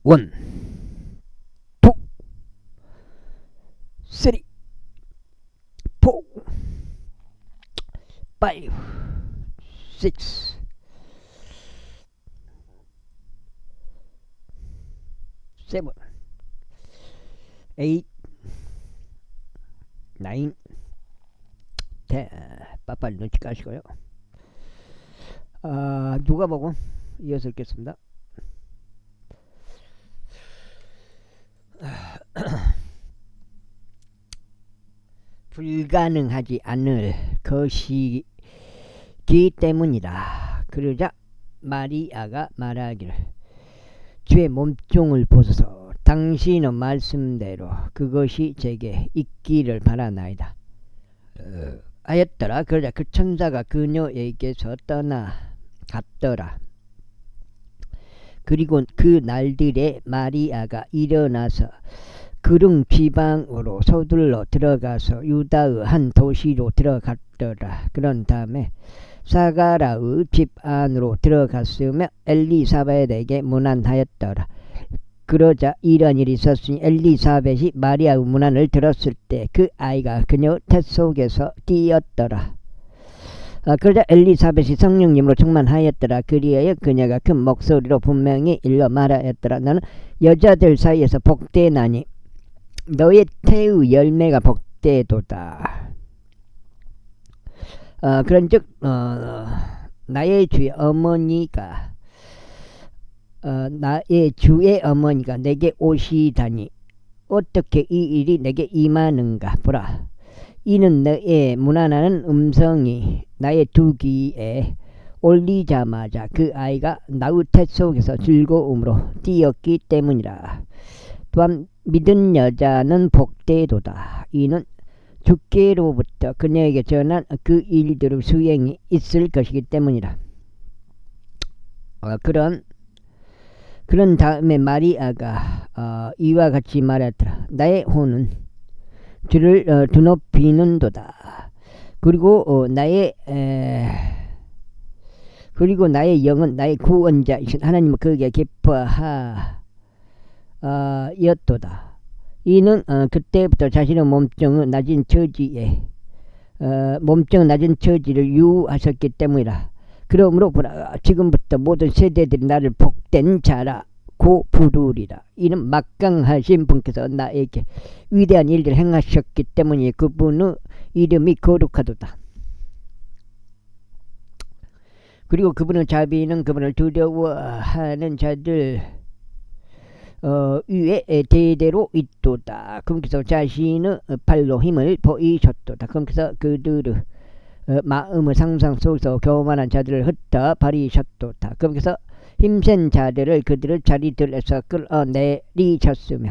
원, 투, 쓰리, 포, 파이브, 식스, 세븐, 에잇, 나인, 텐. 빠빨리 눈치 까시고요. 누가 보고 이어서 읽겠습니다. 불가능하지 않을 것이기 때문이다. 그러자 마리아가 말하기를 주의 몸종을 보소서. 당신의 말씀대로 그것이 제게 있기를 바라나이다. 하였더라. 그러자 그 천사가 그녀에게서 떠나갔더라. 그리고 그 날들에 마리아가 일어나서 그릉 지방으로 서둘러 들어가서 유다의 한 도시로 들어갔더라. 그런 다음에 사가라의 집 안으로 들어갔으며 엘리사벳에게 문안하였더라. 그러자 이런 일이 있었으니 엘리사벳이 마리아의 문안을 들었을 때 그 아이가 그녀 태 속에서 뛰었더라. 그러자 엘리사벳이 성령님으로 충만하였더라. 그리하여 그녀가 큰 목소리로 분명히 일러 말하였더라. 나는 여자들 사이에서 복되나니 너의 태의 열매가 복되도다. 그런즉 나의 주의 어머니가 나의 주의 어머니가 내게 오시다니 어떻게 이 일이 내게 임하는가 보라. 이는 너의 문안하는 음성이 나의 두 귀에 올리자마자 그 아이가 나의 태 속에서 즐거움으로 뛰었기 때문이라. 또한 믿은 여자는 복되도다. 이는 주께로부터 그녀에게 전한 그 일들의 수행이 있을 것이기 때문이라. 그런 다음에 마리아가 이와 같이 말하더라. 나의 혼은 주를 드높이는도다. 그리고 나의 영은 나의 구원자이신 하나님을 그에게 기뻐하였도다. 이는 그때부터 자신의 몸종은 낮은 처지를 유하셨기 때문이라. 그러므로 보라, 지금부터 모든 세대들이 나를 복된 자라고 부르리라. 이는 막강하신 분께서 나에게 위대한 일들을 행하셨기 때문에 그분의 이름이 거룩하도다. 그리고 그분의 자비는 그분을 두려워하는 자들 위에 대대로 있도다. 그분께서 자신의 팔로 힘을 보이셨도다. 그분께서 그들의 마음의 상상 속에서 교만한 자들을 흩어 버리셨도다. 그분께서 힘센 자들을 그들의 자리들에서 끌어내리셨으며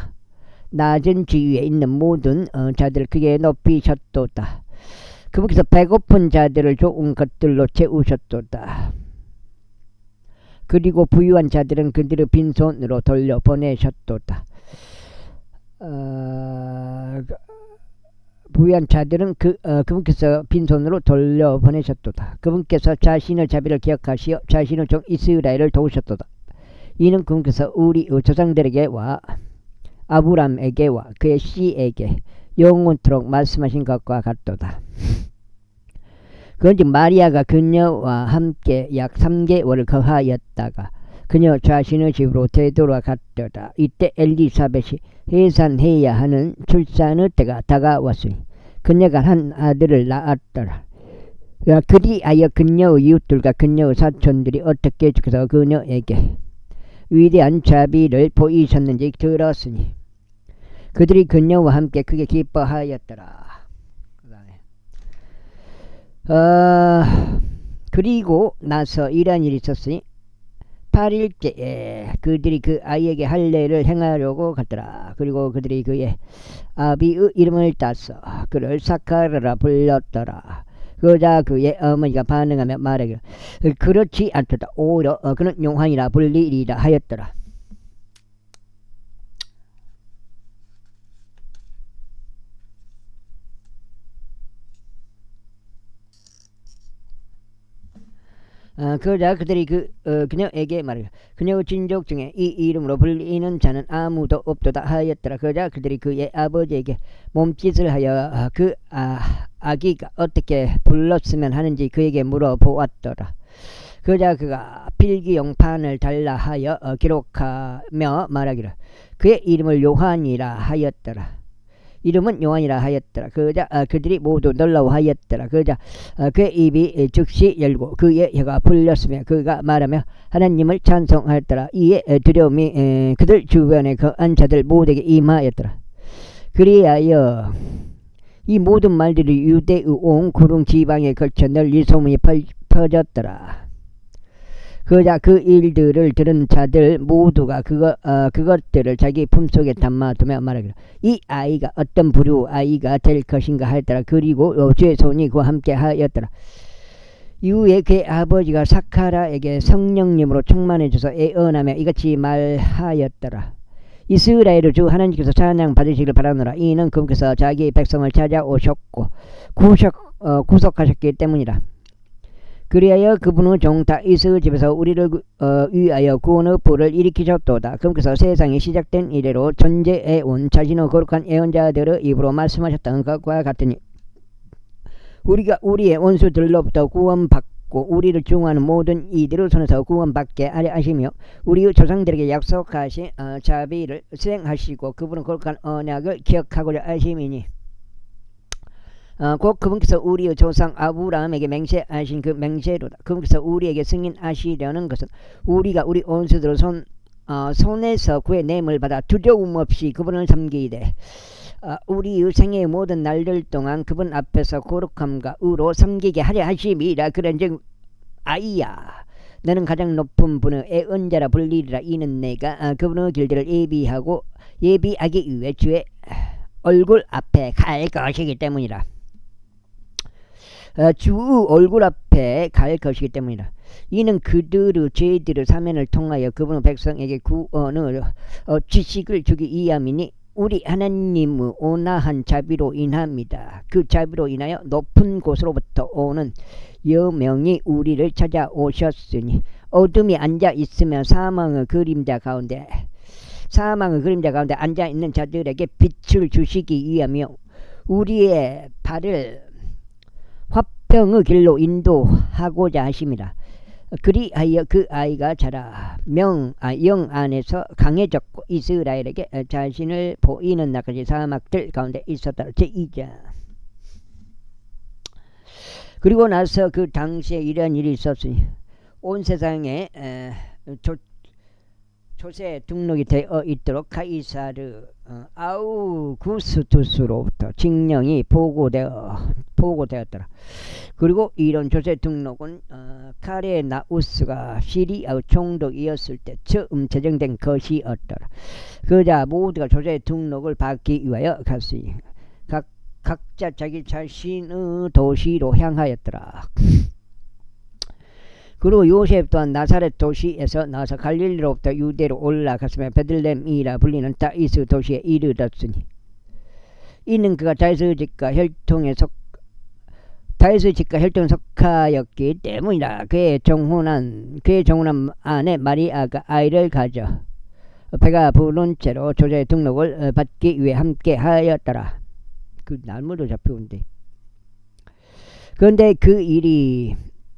낮은 지위에 있는 모든 자들을 그게 높이셨도다. 그분께서 배고픈 자들을 좋은 것들로 채우셨도다. 그리고 부유한 자들은 그들의 빈손으로 돌려보내셨도다. 부유한 자들은 그분께서 빈손으로 돌려보내셨도다. 그분께서 자신의 자비를 기억하시어 자신의 종 이스라엘을 도우셨도다. 이는 그분께서 우리 조상들에게와 아브람에게와 그의 씨에게 영원토록 말씀하신 것과 같도다. 그런즉 마리아가 그녀와 함께 약 3개월을 거하였다가 그녀 자신의 집으로 되돌아갔더라. 이때 엘리사벳이 해산해야 하는 출산의 때가 다가왔으니 그녀가 한 아들을 낳았더라. 그리하여 그녀의 이웃들과 그녀의 사촌들이 어떻게 주께서 그녀에게 위대한 자비를 보이셨는지 들었으니 그들이 그녀와 함께 크게 기뻐하였더라. 그리고 나서 이런 일이 있었으니 8일째에 그들이 그 아이에게 할례를 행하려고 갔더라. 그리고 그들이 그의 아비의 이름을 따서 그를 사카라라 불렀더라. 그러자 그의 어머니가 반응하며 말하기를 그렇지 않도다. 오히려 그는 용환이라 불리리라 하였더라. 그러자 그들이 그녀에게 말하여 그녀의 친족 중에 이 이름으로 불리는 자는 아무도 없도다 하였더라. 그러자 그들이 그의 아버지에게 몸짓을 하여 아기가 어떻게 불렀으면 하는지 그에게 물어보았더라. 그러자 그가 필기용판을 달라 하여 기록하며 말하기를 그의 이름을 요한이라 하였더라. 이름은 요한이라 하였더라. 그러자 그들이 모두 놀라워하였더라. 그러자 그의 입이 즉시 열고 그의 혀가 풀렸으며 그가 말하며 하나님을 찬송하였더라. 이에 두려움이 그들 주변에 거한 자들 모두에게 임하였더라. 그리하여 이 모든 말들이 유대의 온 구릉 지방에 걸쳐 널리 소문이 퍼졌더라. 그러자 그 일들을 들은 자들 모두가 그것들을 자기 품속에 담아두며 말하기를 이 아이가 어떤 부류 아이가 될 것인가 하였더라. 그리고 주의 손이 그와 함께 하였더라. 이후에 그의 아버지가 사카라에게 성령님으로 충만해져서 애언하며 이같이 말하였더라. 이스라엘의 주 하나님께서 찬양 받으시기를 바라노라. 이는 그분께서 자기 백성을 찾아오셨고 구속하셨기 때문이라. 그리하여 그분의 종 다윗의 집에서 우리를 위하여 구원의 불을 일으키셨도다. 그분께서 세상이 시작된 이래로 전제해 온 자신의 거룩한 예언자들의 입으로 말씀하셨던 것과 같으니 우리가 우리의 원수들로부터 구원받고 우리를 중화하는 모든 이들의 손에서 구원받게 하려 하시며 우리의 조상들에게 약속하신 자비를 수행하시고 그분의 거룩한 언약을 기억하고자 하심이니 곧 그분께서 우리의 조상 아브라함에게 맹세하신 그 맹세로다. 그분께서 우리에게 승인하시려는 것은 우리가 우리 원수들의 손에서 구해냄을 받아 두려움 없이 그분을 섬기되 우리의 생애의 모든 날들 동안 그분 앞에서 거룩함과 의로 섬기게 하려 하심이라. 그런즉 아이야 너는 가장 높은 분의 애언자라 불리리라. 이는 내가 그분의 길들을 예비하기 위해 주의 얼굴 앞에 갈 것이기 때문이라. 주 얼굴 앞에 갈 것이기 때문이라. 이는 그들의 죄들의 사면을 통하여 그분의 백성에게 구원의 지식을 주기 위함이니 우리 하나님의 온화한 자비로 인합니다. 그 자비로 인하여 높은 곳으로부터 오는 여명이 우리를 찾아오셨으니 어둠이 앉아 있으며 사망의 그림자 가운데 앉아 있는 자들에게 빛을 주시기 위하며 우리의 발을 화평의 길로 인도하고자 하심이라. 그리하여 그 아이가 자라 영 안에서 강해졌고 이스라엘에게 자신을 보이는 날까지 사막들 가운데 있었다. 제2장. 그리고 나서 그 당시에 이런 일이 있었으니 온 세상에 조세 등록이 되어 있도록 카이사르 아우구스투스로부터 칙령이 보고되었더라. 그리고 이런 조세 등록은 카레나우스가 시리아의 총독이었을 때 처음 제정된 것이었더라. 그자 모두가 조세 등록을 받기 위하여 갔으니 각자 자기 자신의 도시로 향하였더라. 그리고 요셉 또한 나사렛 도시에서 나서 갈릴리로부터 유대로 올라갔으며 베들레헴이라 불리는 다윗의 도시에 이르렀으니 이는 그가 다윗의 집과 혈통에 속하였기 때문이라. 그의 정혼한 아내 마리아가 아이를 가져 배가 부른 채로 조세 등록을 받기 위해 함께 하였더라. 그 날물도 잡혀온대. 그런데 그 일이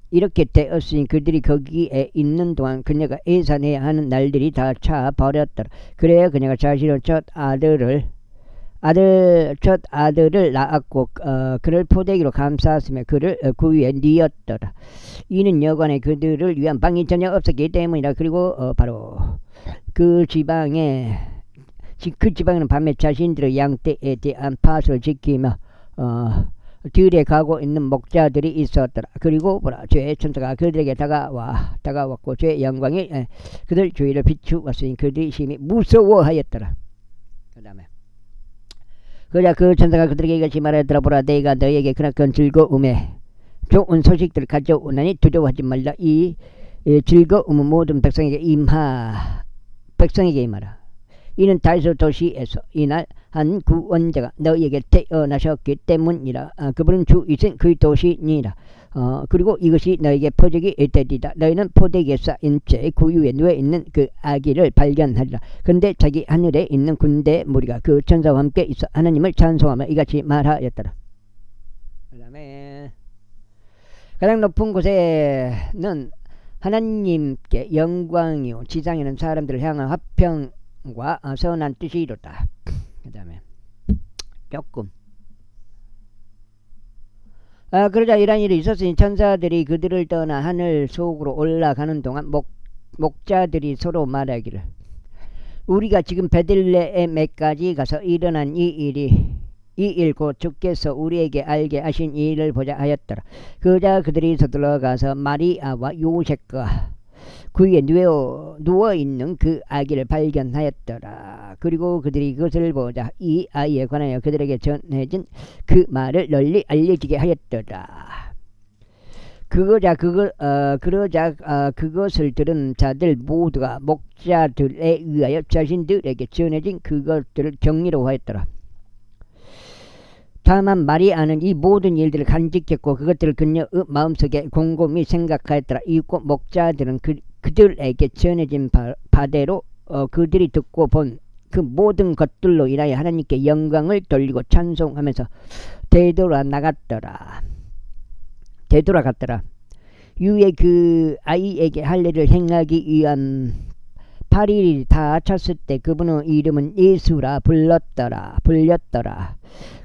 이렇게 되었으니 그들이 거기에 있는 동안 그녀가 애산해야 하는 날들이 다 차 버렸더라. 그래야 그녀가 자신의 첫 아들을 낳았고 그를 포대기로 감쌌으며 그를 구유에 뉘었더라. 이는 여관에 그들을 위한 방이 전혀 없었기 때문이라. 그리고 바로 그 지방에는 밤에 자신들의 양떼에 대한 팥을 지키며 들에 가고 있는 목자들이 있었더라. 그리고 주의 천사가 그들에게 다가왔고 주의 영광이 그들 주위를 비추었으니 그들이 심히 무서워하였더라. 그 다음에 그러자 그 천사가 그들에게 이같이 말하더라. 보라 내가 너에게 그나큰 즐거움에 좋은 소식들을 가져오나니 두려워하지 말라. 이 즐거움은 모든 백성에게 임하라. 이는 다윗의 도시에서 이날 한 구원자가 너희에게 태어나셨기 때문이라. 그분은 주이신 그리스도시니라. 그리고 이것이 너에게 표적이 되리라. 너희는 포대기에 쌓인 채 구유에 누워있는 그 아기를 발견하리라. 근데 자기 하늘에 있는 군대 무리가 그 천사와 함께 있어 하나님을 찬송하며 이같이 말하였더라. 그 다음에 가장 높은 곳에는 하나님께 영광이요 지상에는 사람들을 향한 화평과 선한 뜻이 이루다. 그 다음에 조금 그러자 이런 일이 있었으니 천사들이 그들을 떠나 하늘 속으로 올라가는 동안 목자들이 서로 말하기를 우리가 지금 베들레헴에까지 가서 일어난 이 일 곧 주께서 우리에게 알게 하신 이 일을 보자 하였더라. 그러자 그들이 서둘러가서 마리아와 요셉과 그 위에 누워있는 그 아기를 발견하였더라. 그리고 그들이 그것을 보자 이 아이에 관하여 그들에게 전해진 그 말을 널리 알려지게 하였더라. 그러자 그것을 들은 자들 모두가 목자들에 의하여 자신들에게 전해진 그것들을 정리로하였더라. 다만 마리아는 이 모든 일들을 간직했고 그것들을 그녀의 마음속에 곰곰이 생각하였더라. 이윽고 목자들은 그들에게 전해진 바대로 그들이 듣고 본 그 모든 것들로 인하여 하나님께 영광을 돌리고 찬송하면서 되돌아갔더라. 유에 그 아이에게 할 일을 행하기 위한 8일이 다 찼을 때 그분의 이름은 예수라 불렸더라.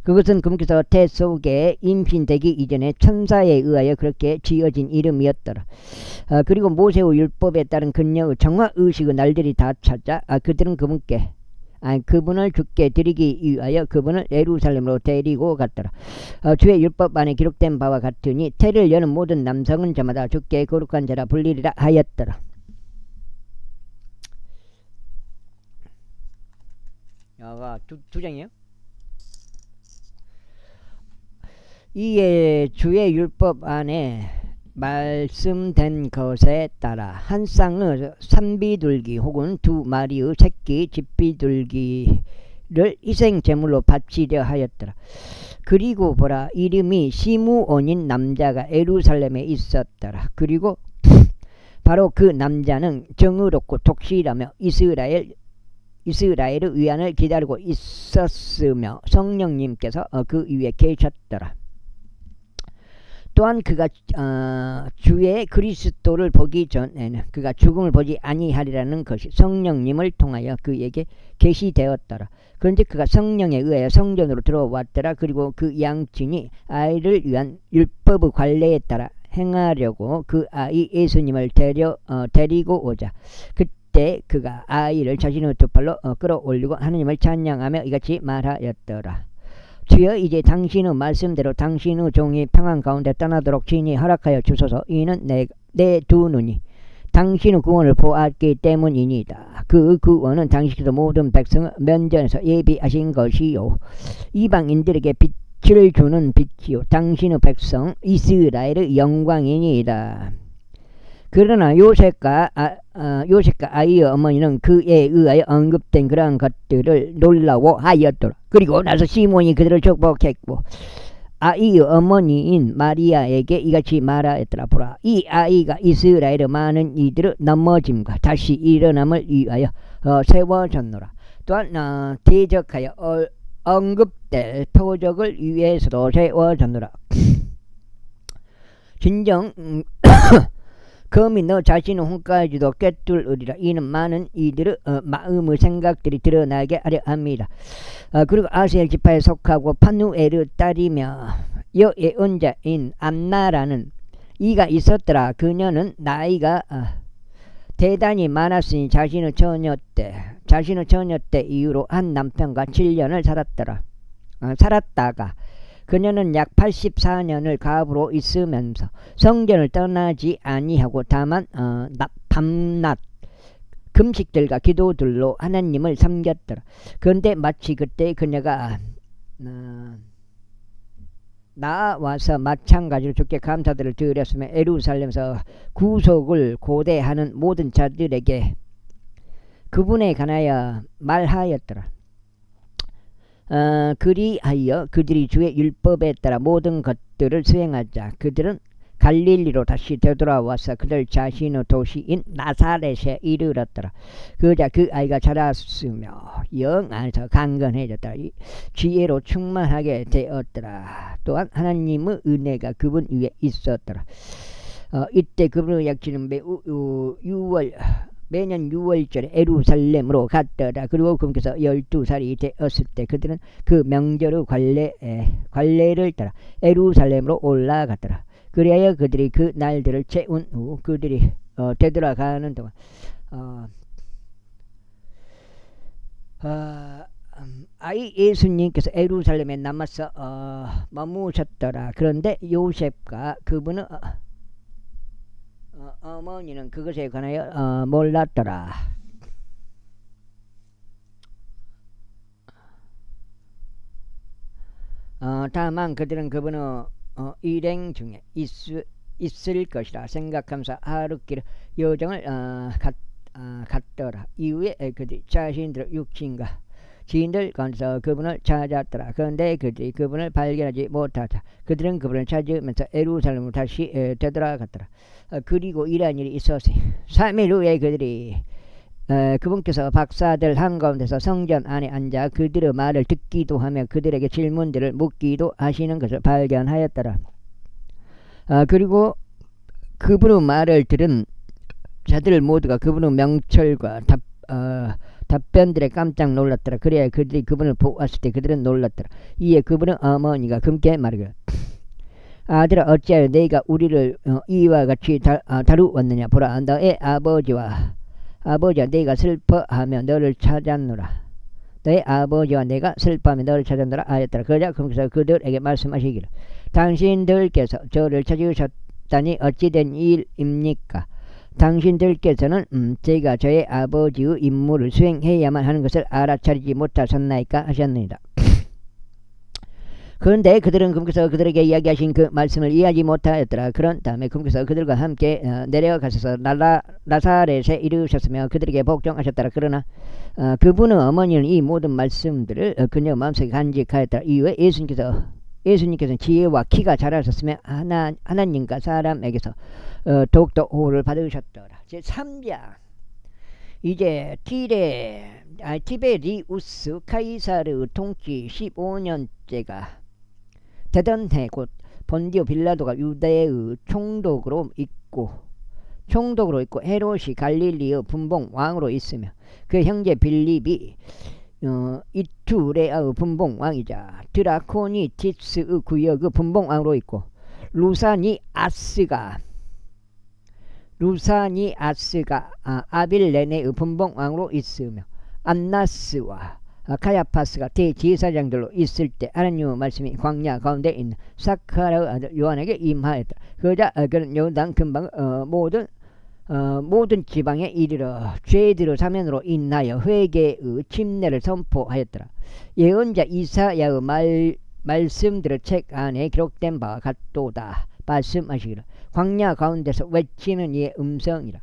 그것은 그분께서 태 속에 임신되기 이전에 천사에 의하여 그렇게 지어진 이름이었더라. 그리고 모세의 율법에 따른 그녀의 정화의식의 날들이 다 차자 그들은 그분을 주께 드리기 위하여 그분을 예루살렘으로 데리고 갔더라. 주의 율법 안에 기록된 바와 같으니 태를 여는 모든 남성은 저마다 주께 거룩한 자라 불리리라 하였더라. 두 장이에요. 이에 주의 율법 안에 말씀된 것에 따라 한 쌍의 산비둘기 혹은 두 마리의 새끼 집비둘기를 희생제물로 바치려 하였더라. 그리고 보라 이름이 시므온인 남자가 예루살렘에 있었더라. 그리고 바로 그 남자는 정의롭고 독실하며 이스라엘의 위안을 기다리고 있었으며 성령님께서 그 위에 계셨더라. 또한 그가 주의 그리스도를 보기 전에는 그가 죽음을 보지 아니하리라는 것이 성령님을 통하여 그에게 계시되었더라. 그런데 그가 성령에 의하여 성전으로 들어왔더라. 그리고 그 양친이 아이를 위한 율법의 관례에 따라 행하려고 그 아이 예수님을 데리고 오자 그때 그가 아이를 자신의 두 팔로 끌어올리고 하나님을 찬양하며 이같이 말하였더라. 주여 이제 당신의 말씀대로 당신의 종이 평안 가운데 떠나도록 친히 허락하여 주소서. 이는 내 두 눈이 당신의 구원을 보았기 때문이니이다. 그 구원은 당신께서 모든 백성을 면전에서 예비하신 것이요 이방인들에게 빛을 주는 빛이요 당신의 백성 이스라엘의 영광이니이다. 그러나 요셉과 아이의 어머니는 그에 의하여 언급된 그러한 것들을 놀라워하였더라. 그리고 나서 시몬이 그들을 축복했고 아이의 어머니인 마리아에게 이같이 말하였더라. 보라 이 아이가 이스라엘의 많은 이들의 넘어짐과 다시 일어남을 위하여 세워졌노라. 또한 대적하여 언급될 표적을 위해서도 세워졌노라. 진정 검이 너 자신의 혼까지도 꿰뚫으리라. 이는 많은 이들의 마음의 생각들이 드러나게 하려 합니다. 그리고 아셀 지파에 속하고 파누엘의 딸이며 여예언자인 안나라는 이가 있었더라. 그녀는 나이가 대단히 많았으니 자신의 처녀 때 이후로 한 남편과 7년을 살았다가 그녀는 약 84년을 가부로 있으면서 성전을 떠나지 아니하고 다만 밤낮 금식들과 기도들로 하나님을 섬겼더라. 그런데 마치 그때 그녀가 나와서 마찬가지로 주께 감사들을 드렸으며 예루살렘에서 구속을 고대하는 모든 자들에게 그분에 관하여 말하였더라. 그리하여 그들이 주의 율법에 따라 모든 것들을 수행하자 그들은 갈릴리로 다시 되돌아와서 그들 자신의 도시인 나사렛에 이르렀더라. 그러자 그 아이가 자랐으며 영 안에서 강건해졌다. 지혜로 충만하게 되었더라. 또한 하나님의 은혜가 그분 위에 있었더라. 이때 그분의 약지는 매년 6월절에 예루살렘으로 갔더라. 그리고 그분께서 12살이 되었을 때 그들은 그 명절의 관례를 따라 예루살렘으로 올라갔더라. 그리하여 그들이 그 날들을 채운 후 그들이 되돌아가는 동안 아이 예수님께서 예루살렘에 남아서 머무셨더라. 그런데 요셉과 그분의 어머니는 그것에 관하여 몰랐더라. 다만 그들은 그분의 일행 중에 있을 것이라 생각하면서 하루길 여정을 갔더라. 이후에 그들이 자신들의 육신과 지인들 가운데서 그분을 찾았더라. 그런데 그들이 그분을 발견하지 못하다. 그들은 그분을 찾으면서 예루살렘으로 다시 되돌아갔더라. 그리고 이러한 일이 있었으니 3일 후에 그들이 그분께서 박사들 한가운데서 성전 안에 앉아 그들의 말을 듣기도 하며 그들에게 질문들을 묻기도 하시는 것을 발견하였더라. 그리고 그분의 말을 들은 자들 모두가 그분의 명철과 답변들에 깜짝 놀랐더라. 그래야 그들이 그분을 보았을 때 그들은 놀랐더라. 이에 그분의 어머니가 금께 말하기를 아들아 어찌하여 너희가 우리를 이와 같이 다루었느냐. 보라 너의 아버지와 내가 슬퍼하며 너를 찾았노라. 너의 아버지와 내가 슬퍼하며 너를 찾았노라 하였더라. 그러자 그분께서 그들에게 말씀하시기를 당신들께서 저를 찾으셨다니 어찌된 일입니까? 당신들께서는 제가 저의 아버지의 임무를 수행해야만 하는 것을 알아차리지 못하셨나이까 하셨느니라. 그런데 그들은 그분께서 그들에게 이야기하신 그 말씀을 이해하지 못하였더라. 그런 다음에 그분께서 그들과 함께 내려가셔서 나사렛에 이르셨으며 그들에게 복종하셨더라. 그러나 그분의 어머니는 이 모든 말씀들을 그녀 마음속에 간직하였더라. 이후에 예수님께서는 지혜와 키가 자라셨으며 하나님과 사람에게서 더욱더 호를 받으셨더라. 제3장 이제 티베리우스 카이사르 통치 15년째가 되던 해 곧 본디오 빌라도가 유대의 총독으로 있고 헤롯이 갈릴리의 분봉 왕으로 있으며 그 형제 빌립이 이투레아의 분봉 왕이자 드라코니티스의 구역의 분봉 왕으로 있고 루사니아스가 아빌레네의 분봉 왕으로 있으며 안나스와 카야파스가 대제사장들로 있을 때 하나님의 말씀이 광야 가운데 있는 사카라의 아들 요한에게 임하였다. 그러자 그는 요단 근방 모든 지방에 이르러 죄들의 사면으로 인하여 회개의 침례를 선포하였더라. 예언자 이사야의 말씀들의 책 안에 기록된 바와 같도다. 말씀하시기를 광야 가운데서 외치는 이의 음성이라.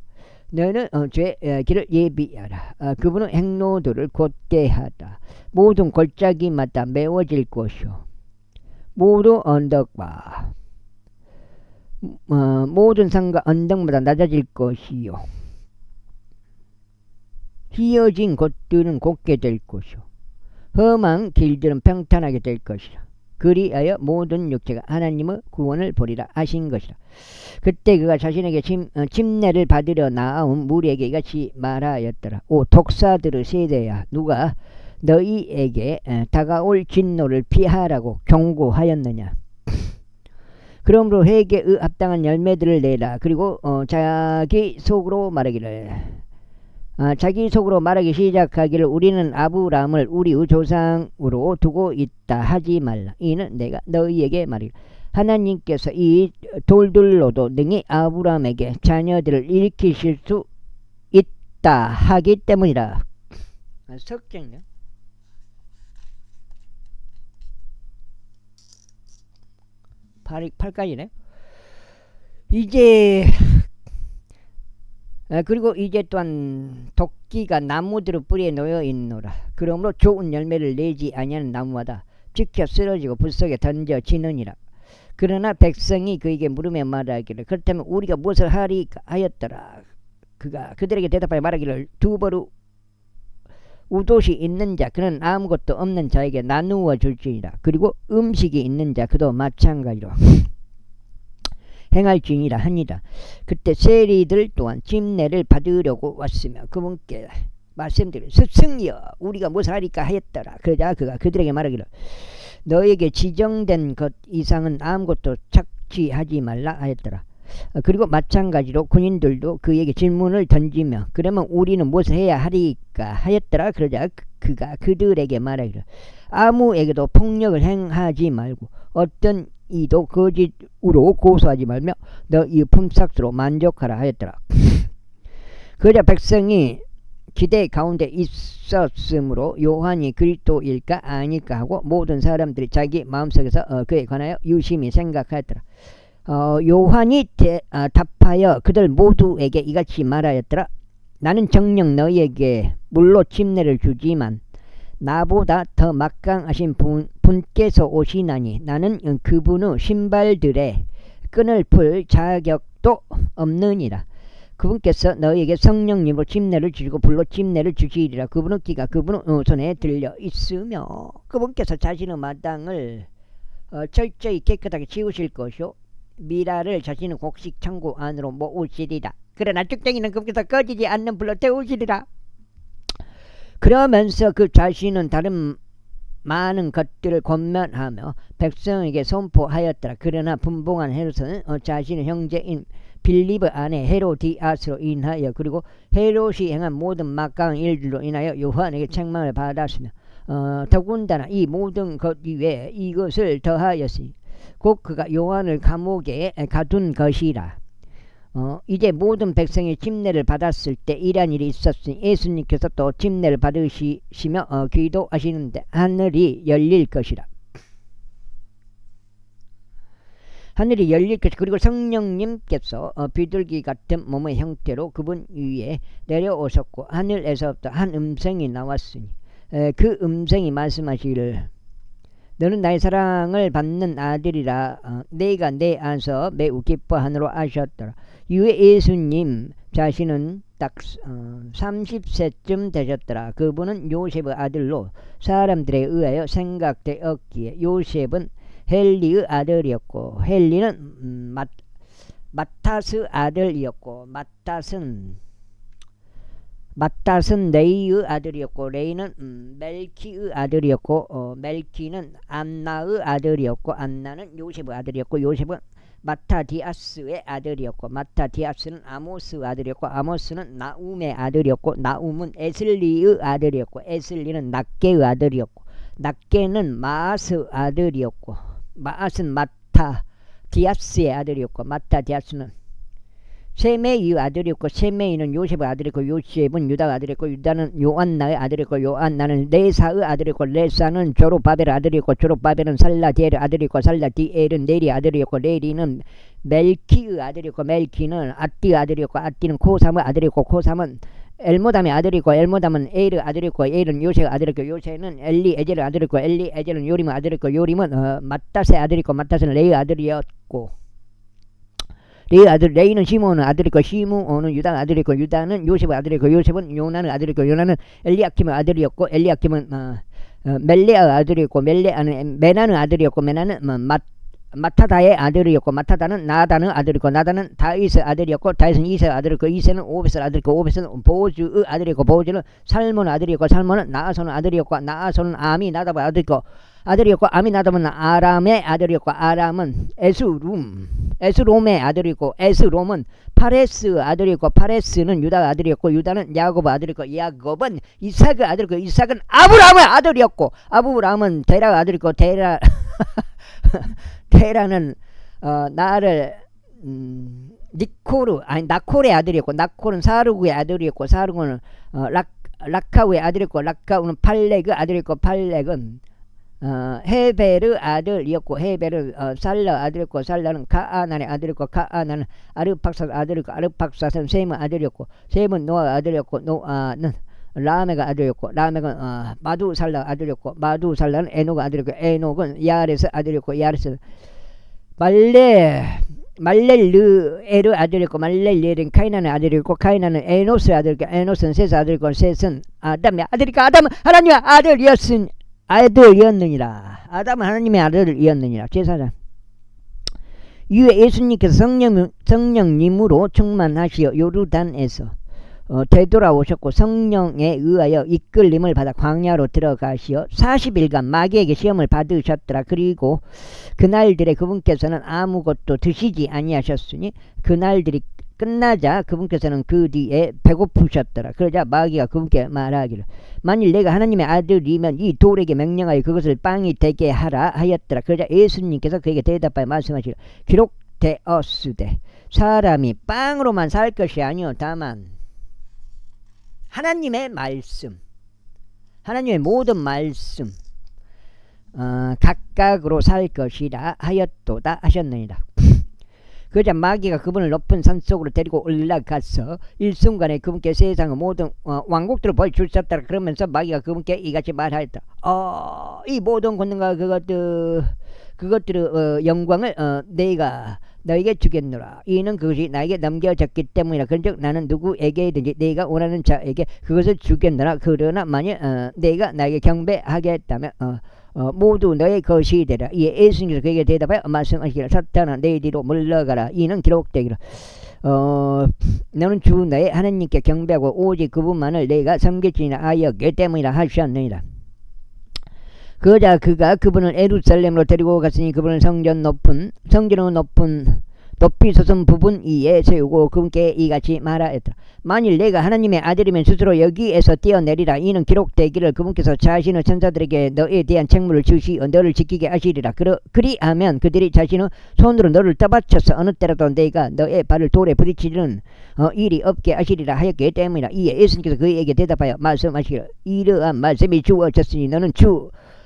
너는 죄 길을 예비하라. 그분은 행로들을 곧게 하다. 모든 골짜기마다 메워질 것이요 모든 언덕과 모든 산과 언덕마다 낮아질 것이요 휘어진 곳들은 곧게 될 것이요 험한 길들은 평탄하게 될 것이라. 그리하여 모든 육체가 하나님의 구원을 보리라 하신 것이라. 그때 그가 자신에게 침례를 받으러 나온 무리에게 이같이 말하였더라. 오 독사들의 세대야, 누가 너희에게 다가올 진노를 피하라고 경고하였느냐. 그러므로 회개의 합당한 열매들을 내라. 그리고 자기 속으로 말하기 시작하기를 우리는 아브라함을 우리의 조상으로 두고 있다 하지 말라. 이는 내가 너희에게 말이라. 하나님께서 이 돌들로도 능히 아브라함에게 자녀들을 일으키실 수 있다 하기 때문이라. 석정요. 8까지네. 이제 그리고 이제 또한 도끼가 나무들의 뿌리에 놓여 있노라. 그러므로 좋은 열매를 내지 아니하는 나무마다 지켜 쓰러지고 불 속에 던져지느니라. 그러나 백성이 그에게 물으며 말하기를 그렇다면 우리가 무엇을 하리까 하였더라. 그가 그들에게 대답하여 말하기를 두 벌의 우돛이 있는 자 그는 아무것도 없는 자에게 나누어 줄지니라. 그리고 음식이 있는 자 그도 마찬가지로 행할지니라 하니라. 그때 세리들 또한 침례를 받으려고 왔으며 그분께 말씀드리되 스승이여 우리가 무엇을 하리까 하였더라. 그러자 그가 그들에게 말하기를 너에게 지정된 것 이상은 아무것도 착취하지 말라 하였더라. 그리고 마찬가지로 군인들도 그에게 질문을 던지며 그러면 우리는 무엇을 해야 하리까 하였더라. 그러자 그가 그들에게 말하기를 아무에게도 폭력을 행하지 말고 어떤 이도 거짓으로 고소하지 말며 너희 품삯으로 만족하라 하였더라. 그러자 백성이 기대 가운데 있었으므로 요한이 그리스도일까 아닐까 하고 모든 사람들이 자기 마음속에서 그에 관하여 유심히 생각하였더라. 요한이 답하여 그들 모두에게 이같이 말하였더라. 나는 정녕 너희에게 물로 침례를 주지만 나보다 더 막강하신 분께서 오시나니 나는 그분의 신발들에 끈을 풀 자격도 없느니라. 그분께서 너희에게 성령님으로 침례를 주시고 불로 침례를 주시리라. 그분의 귀가 그분의 손에 들려 있으며 그분께서 자신의 마당을 철저히 깨끗하게 치우실 것이요 미라를 자신의 곡식 창고 안으로 모으시리라. 그러나 쭉쟁이는 그분께서 꺼지지 않는 불로 태우시리라. 그러면서 그 자신은 다른 많은 것들을 권면하며 백성에게 선포하였더라. 그러나 분봉한 헤롯은 자신의 형제인 빌립의 아내 헤로디아스로 인하여 그리고 헤롯이 행한 모든 막강한 일들로 인하여 요한에게 책망을 받았으며 더군다나 이 모든 것 위에 이것을 더하였으니 곧 그가 요한을 감옥에 가둔 것이라. 이제 모든 백성이 침례를 받았을 때 이러한 일이 있었으니 예수님께서 또 침례를 받으시며 기도하시는데 하늘이 열릴 것이라. 하늘이 열릴 것이라. 그리고 성령님께서 비둘기 같은 몸의 형태로 그분 위에 내려오셨고 하늘에서부터 한 음성이 나왔으니 그 음성이 말씀하시기를 너는 나의 사랑을 받는 아들이라. 내가 내 안에서 매우 기뻐하노라 하셨더라. 이후에 예수님 자신은 딱 30세쯤 되셨더라. 그분은 요셉의 아들로 사람들에 의하여 생각되었기에 요셉은 헬리의 아들이었고 헬리는 마탓의 아들이었고 마탓은 레이의 아들이었고 레이는 멜키의 아들이었고 멜키는 안나의 아들이었고 안나는 요셉의 아들이었고 요셉은 마타디아스의 아들이었고 마타디아스는 아모스의 아들이었고 아모스는 나움의 아들이었고 나움은 에슬리의 아들이었고 에슬리는 낫게의 아들이었고 낫게는 마앗의 아들이었고 마앗은 마타디아스의 아들이었고 마타디아스는 세메이의 아들이었고 세메이는 요셉의 아들이었고 요셉은 유다의 아들이었고 유다는 요안나의 아들이었고 요안나는 레사의 아들이었고 레사는 조르바벨의 아들이었고 조르바벨은 살라디엘의 아들이었고 살라디엘은 네리의 아들이었고 네리는 멜키의 아들이었고 멜키는 아띠의 아들이었고 아띠는 코삼의 아들이었고 코삼은 엘모담의 아들이고 엘모담은 에일의 아들이고 에일은 요새의 아들이고 요새는 엘리에젤의 아들이고 엘리에젤은 요림의 아들이고 요림은 마탓의 아들이고 마탓은 레이의 아들이었고 레이의 아들 레이는 시므온의 아들이고 시므온은 유다의 아들이고 유다는 요셉의 아들이고 요셉은 요나의 아들이고 요나는 엘리야킴의 아들이었고 엘리야킴은 멜레아의 아들이었고 멜레아는 메나의 아들이었고 메나는 마타다의 아들이었고 마타다는 나단의 아들이고 나단은 다윗의 아들이었고 다윗은 이세의 아들이고 이세는 오벳의 아들이고 오벳은 보즈의 아들이고 보즈는 살몬의 아들이었고 살몬은 나아손의 아들이었고 나아손은 아미나답의 아들이었고 아미나답은 아람의 아들이었고 아람은 에스롬의 아들이고 에스롬은 파레스의 아들이었고 파레스는 유다의 아들이었고 유다는 야곱의 아들이었고 야곱은 이삭의 아들이고 이삭은 아브라함의 아들이었고 아브라함은 데라의 아들이고 테라는 나를 나콜의 아들이었고 나콜은 사르구의 아들이었고 사르구는 락카우의 아들이었고 락카우는 팔렉의 아들이었고 팔렉은 헤베르 아들이었고 헤베르 살라 아들이었고 살라는 가아난의 아들이었고 가아난은 아르팍삿 아들이었고 아르팍삿은 셈의 아들이었고 셈은 노아 아들이었고 노아는 라멕의 아들이었고 라멕은 마두살라 아들이었고 마두살라는 에녹의 아들이었고 에녹은 야렛의 아들이었고 야렛은 말렐르에르 아들이었고 말렐르에는 카이난의 아들이었고 카이난은 에노스의 아들이었고 에노스는 셋의 아들이었고 셋은 아담의 아들이니까 아담은 하나님의 아들이었느니라. 아담은 하나님의 아들이었느니라. 제사장 이후에 예수님께서 성령님으로 충만하시어 요르단에서 되돌아오셨고 성령에 의하여 이끌림을 받아 광야로 들어가시어 40일간 마귀에게 시험을 받으셨더라. 그리고 그날들에 그분께서는 아무것도 드시지 아니하셨으니 그날들이 끝나자 그분께서는 그 뒤에 배고프셨더라. 그러자 마귀가 그분께 말하기를 만일 내가 하나님의 아들이면 이 돌에게 명령하여 그것을 빵이 되게 하라 하였더라. 그러자 예수님께서 그에게 대답하여 말씀하시기를 기록되었으되 사람이 빵으로만 살 것이 아니요 다만 하나님의 말씀, 하나님의 모든 말씀 각각으로 살 것이라 하였도다 하셨느니라. 그러자 마귀가 그분을 높은 산속으로 데리고 올라가서 일순간에 그분께 세상의 모든 왕국들을 보여주셨다. 그러면서 마귀가 그분께 이같이 말하였다. 이 모든 권능과 그것들의 영광을 내가 너에게 주겠노라. 이는 그것이 나에게 넘겨졌기 때문이라. 그런즉 나는 누구에게든지 내가 원하는 자에게 그것을 주겠노라. 그러나 만일 내가 나에게 경배하겠다면 모두 너의 것이 되라. 이에 예수님께서 그에게 대답하여 말씀하시기를 사탄아 내 뒤로 물러가라. 이는 기록되기를 너는 주 너의 하나님께 경배하고 오직 그분만을 내가 섬기지나 하였기 때문이라 하셨느니라. 그러자 그가 그분을 예루살렘으로 데리고 갔으니 그분을 성전의 높은 높이 솟은 부분 위에 세우고 그분께 이같이 말하였더라. 만일 내가 하나님의 아들이면 스스로 여기에서 뛰어내리라. 이는 기록되기를 그분께서 자신의 천사들에게 너에 대한 책무를 주시어 너를 지키게 하시리라. 그리하면 그들이 자신의 손으로 너를 떠받쳐서 어느 때라도 내가 너의 발을 돌에 부딪히는 일이 없게 하시리라 하였기 때문이라. 이에 예수님께서 그에게 대답하여 말씀하시기를 이러한 말씀이 주어졌으니 너는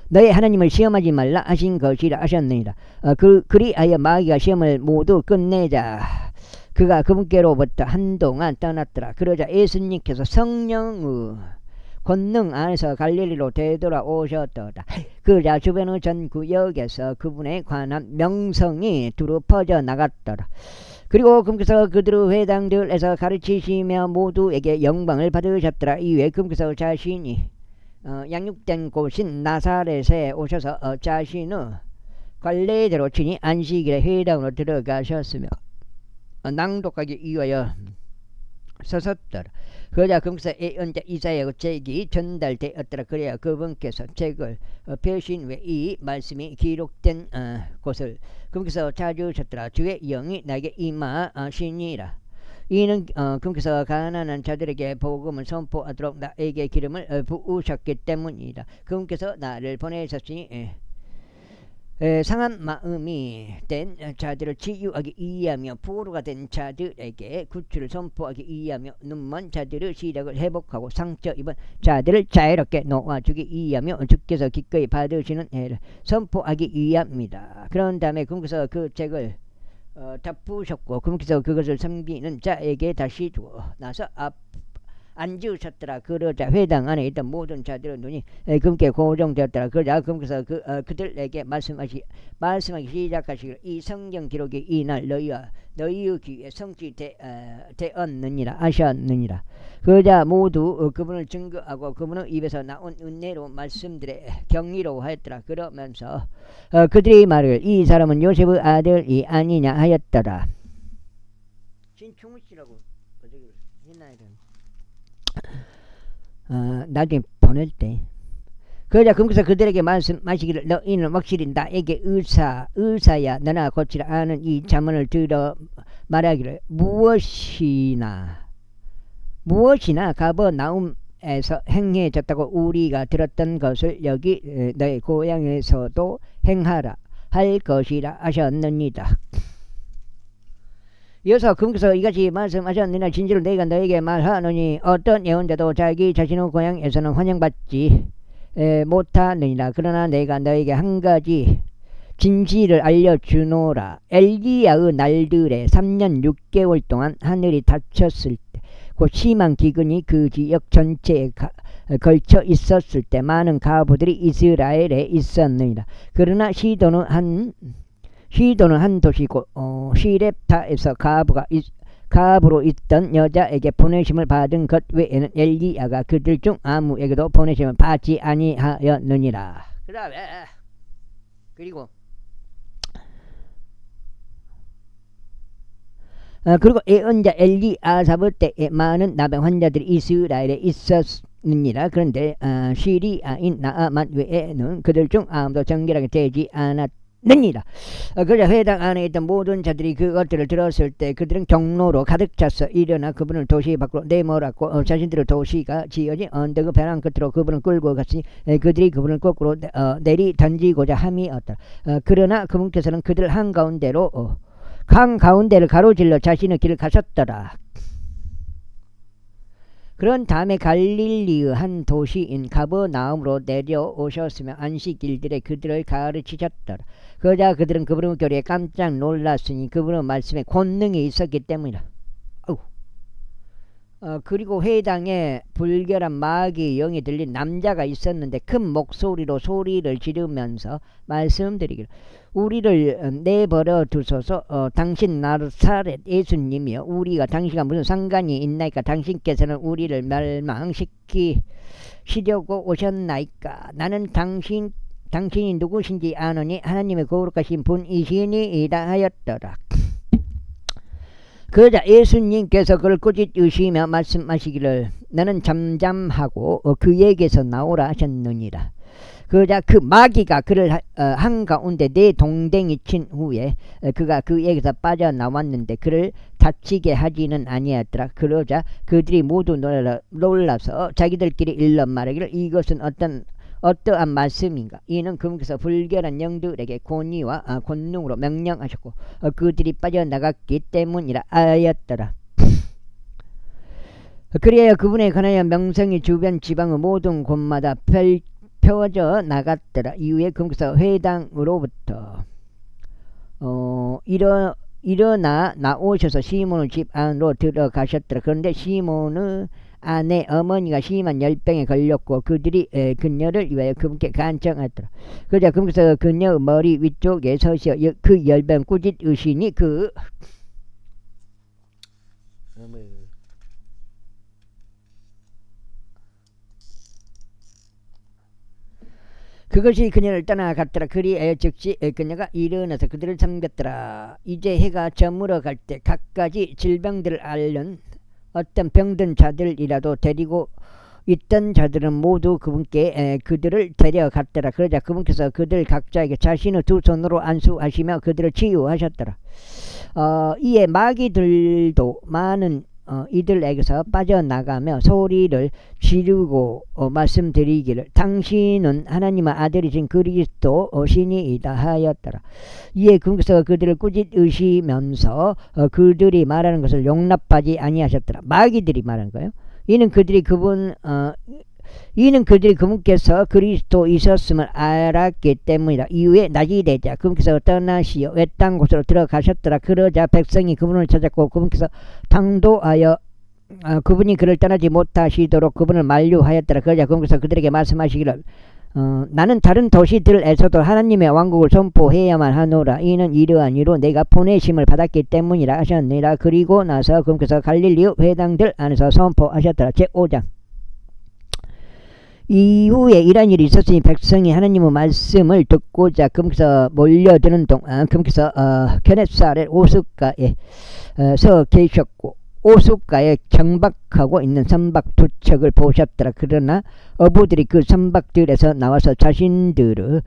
너의 하나님을 시험하지 말라 하신 것이라 하셨느니라. 그리하여 마귀가 시험을 모두 끝내자 그가 그분께로부터 한동안 떠났더라. 그러자 예수님께서 성령의 권능 안에서 갈릴리로 되돌아오셨더라. 그러자 주변의 전 구역에서 그분에 관한 명성이 두루 퍼져 나갔더라. 그리고 그분께서 그들의 회당들에서 가르치시며 모두에게 영광을 받으셨더라. 이후에 그분께서 자신이 양육된 곳인 나사렛에 오셔서 자신의 관례대로 친히 안식일에 회당으로 들어가셨으며 낭독하기 위하여 서섰더라. 그러자 그분께서 예언자 이사야의 책이 전달되었더라. 그래야 그분께서 책을 펴신 후에 이 말씀이 기록된 곳을 그분께서 찾으셨더라. 주의 영이 나에게 임하시니라. 이는 그분께서 가난한 자들에게 복음을 선포하도록 나에게 기름을 부으셨기 때문이다. 그분께서 나를 보내셨으니 상한 마음이 된 자들을 치유하기 위하며 포로가 된 자들에게 구출을 선포하기 위하며 눈먼 자들의 시력을 회복하고 상처 입은 자들을 자유롭게 놓아주기 위하며 주께서 기꺼이 받으시는 해를 선포하기 위함이다. 그런 다음에 그분께서 그 책을 덮으셨고 그분께서 그것을 섬기는 자에게 다시 주어 나서 앉으셨더라. 그러자 회당 안에 있던 모든 자들의 눈이 그분께 고정되었더라. 그러자 그분께서 그들에게 말씀하기 시작하시기를 이 성경 기록이 이날 너희의 귀에 성취되었느니라 하셨느니라. 그러자 모두 그분을 증거하고 그분의 입에서 나온 은혜로 말씀들에 경이로워하였더라. 그러면서 그들이 말을 이 사람은 요셉의 아들이 아니냐 하였더라. 신충우 씨라고 했나요? 나중에 보낼 때 그러자 그분께서 그들에게 말씀하시기를 너희는 확실히 나에게 의사야 너나 고치라 하는 이 자문을 들어 말하기를 무엇이나 가버나움에서 행해졌다고 우리가 들었던 것을 여기 너희 고향에서도 행하라 할 것이라 하셨느니라. 이어서 그분께서 이같이 말씀하셨느니라. 진실로 내가 너에게 말하노니 어떤 예언자도 자기 자신의 고향에서는 환영받지 못하느니라. 그러나 내가 너에게 한 가지 진실을 알려주노라. 엘리야의 날들에 3년 6개월 동안 하늘이 닫혔을 때, 곧 심한 기근이 그 지역 전체에 걸쳐 있었을 때 많은 과부들이 이스라엘에 있었느니라. 그러나 시도는 한 도시고 시렙타에서 과부로 있던 여자에게 보내심을 받은 것 외에는 엘리야가 그들 중 아무에게도 보내심을 받지 아니하였느니라. 그리고 예언자 엘리아사브 때에 많은 나병 환자들이 이스라엘에 있었느니라. 그런데 시리아인 나아만 외에는 그들 중 아무도 정결하게 되지 않았느니라. 그러자 회당 안에 있던 모든 자들이 그것들을 들었을 때 그들은 경로로 가득 찼어 일어나 그분을 도시 밖으로 내몰았고 자신들의 도시가 지어진 언덕의 벼랑 끝으로 그분을 끌고 갔으니 그들이 그분을 거꾸로 내리 던지고자 함이었다. 그러나 그분께서는 그들 한가운데로 강 가운데를 가로질러 자신의 길을 가셨더라. 그런 다음에 갈릴리의 한 도시인 가버나움으로 내려오셨으며 안식일들에 그들을 가르치셨더라. 그러자 그들은 그분의 교리에 깜짝 놀랐으니 그분의 말씀에 권능이 있었기 때문이라. 그리고 회당에 불결한 마귀의 영이 들린 남자가 있었는데 큰 목소리로 소리를 지르면서 말씀드리기를 우리를 내버려 두소서. 당신 나사렛 예수님이여 우리가 당신과 무슨 상관이 있나이까? 당신께서는 우리를 멸망시키시려고 오셨나이까? 나는 당신이 누구신지 아노니 하나님의 거룩하신 분이시니이다 하였더라. 그러자 예수님께서 그를 꾸짖으시며 말씀하시기를 너는 잠잠하고 그에게서 나오라 하셨느니라. 그러자 그 마귀가 그를 한가운데 네 동댕이 친 후에 그가 그에게서 빠져나왔는데 그를 다치게 하지는 아니하였더라. 그러자 그들이 모두 놀라서 자기들끼리 일러 말하기를 이것은 어떠한 말씀인가? 이는 그분께서 불결한 영들에게 권위와 권능으로 명령하셨고 그들이 빠져나갔기 때문이라 하였더라. 그리하여 그분의 관하여 명성이 주변 지방의 모든 곳마다 펴져 나갔더라. 이후에 그분께서 회당으로부터 일어나 나오셔서 시몬의 집 안으로 들어가셨더라. 그런데 시몬의 아내 어머니가 심한 열병에 걸렸고 그들이 그녀를 위하여 그분께 간청하더라. 그러자 그분께서 그녀의 머리 위쪽에 서시어 그 열병 꾸짖으시니 그것이 그녀를 떠나갔더라. 그리하여 즉시 그녀가 일어나서 그들을 섬겼더라. 이제 해가 저물어 갈 때 갖가지 질병들을 앓는 어떤 병든 자들이라도 데리고 있던 자들은 모두 그분께 그들을 데려갔더라. 그러자 그분께서 그들 각자에게 자신의 두 손으로 안수하시며 그들을 치유하셨더라. 이에 마귀들도 많은 이들에게서 빠져나가며 소리를 지르고 말씀드리기를 당신은 하나님의 아들이신 그리스도 신이이다 하였더라. 이에 그분께서 그들을 꾸짖으시면서 그들이 말하는 것을 용납하지 아니하셨더라. 마귀들이 말하는 거예요. 이는 그들이 그분께서 그리스도이셨음을 알았기 때문이다. 이후에 낮이 되자 그분께서 떠나시어 외딴 곳으로 들어가셨더라. 그러자 백성이 그분을 찾았고 그분께서 당도하여 그분이 그를 떠나지 못하시도록 그분을 만류하였더라. 그러자 그분께서 그들에게 말씀하시기를 나는 다른 도시들에서도 하나님의 왕국을 선포해야만 하노라. 이는 이러한 이로 내가 보내심을 받았기 때문이라 하셨느니라. 그리고 나서 그분께서 갈릴리 회당들 안에서 선포하셨더라. 제5장. 이후에 이런 일이 있었으니 백성이 하나님의 말씀을 듣고자 그분께서 몰려드는 동안 그분께서 게네사렛 오숫가에 서 계셨고 오숫가에 정박하고 있는 선박 두 척을 보셨더라. 그러나 어부들이 그 선박들에서 나와서 자신들의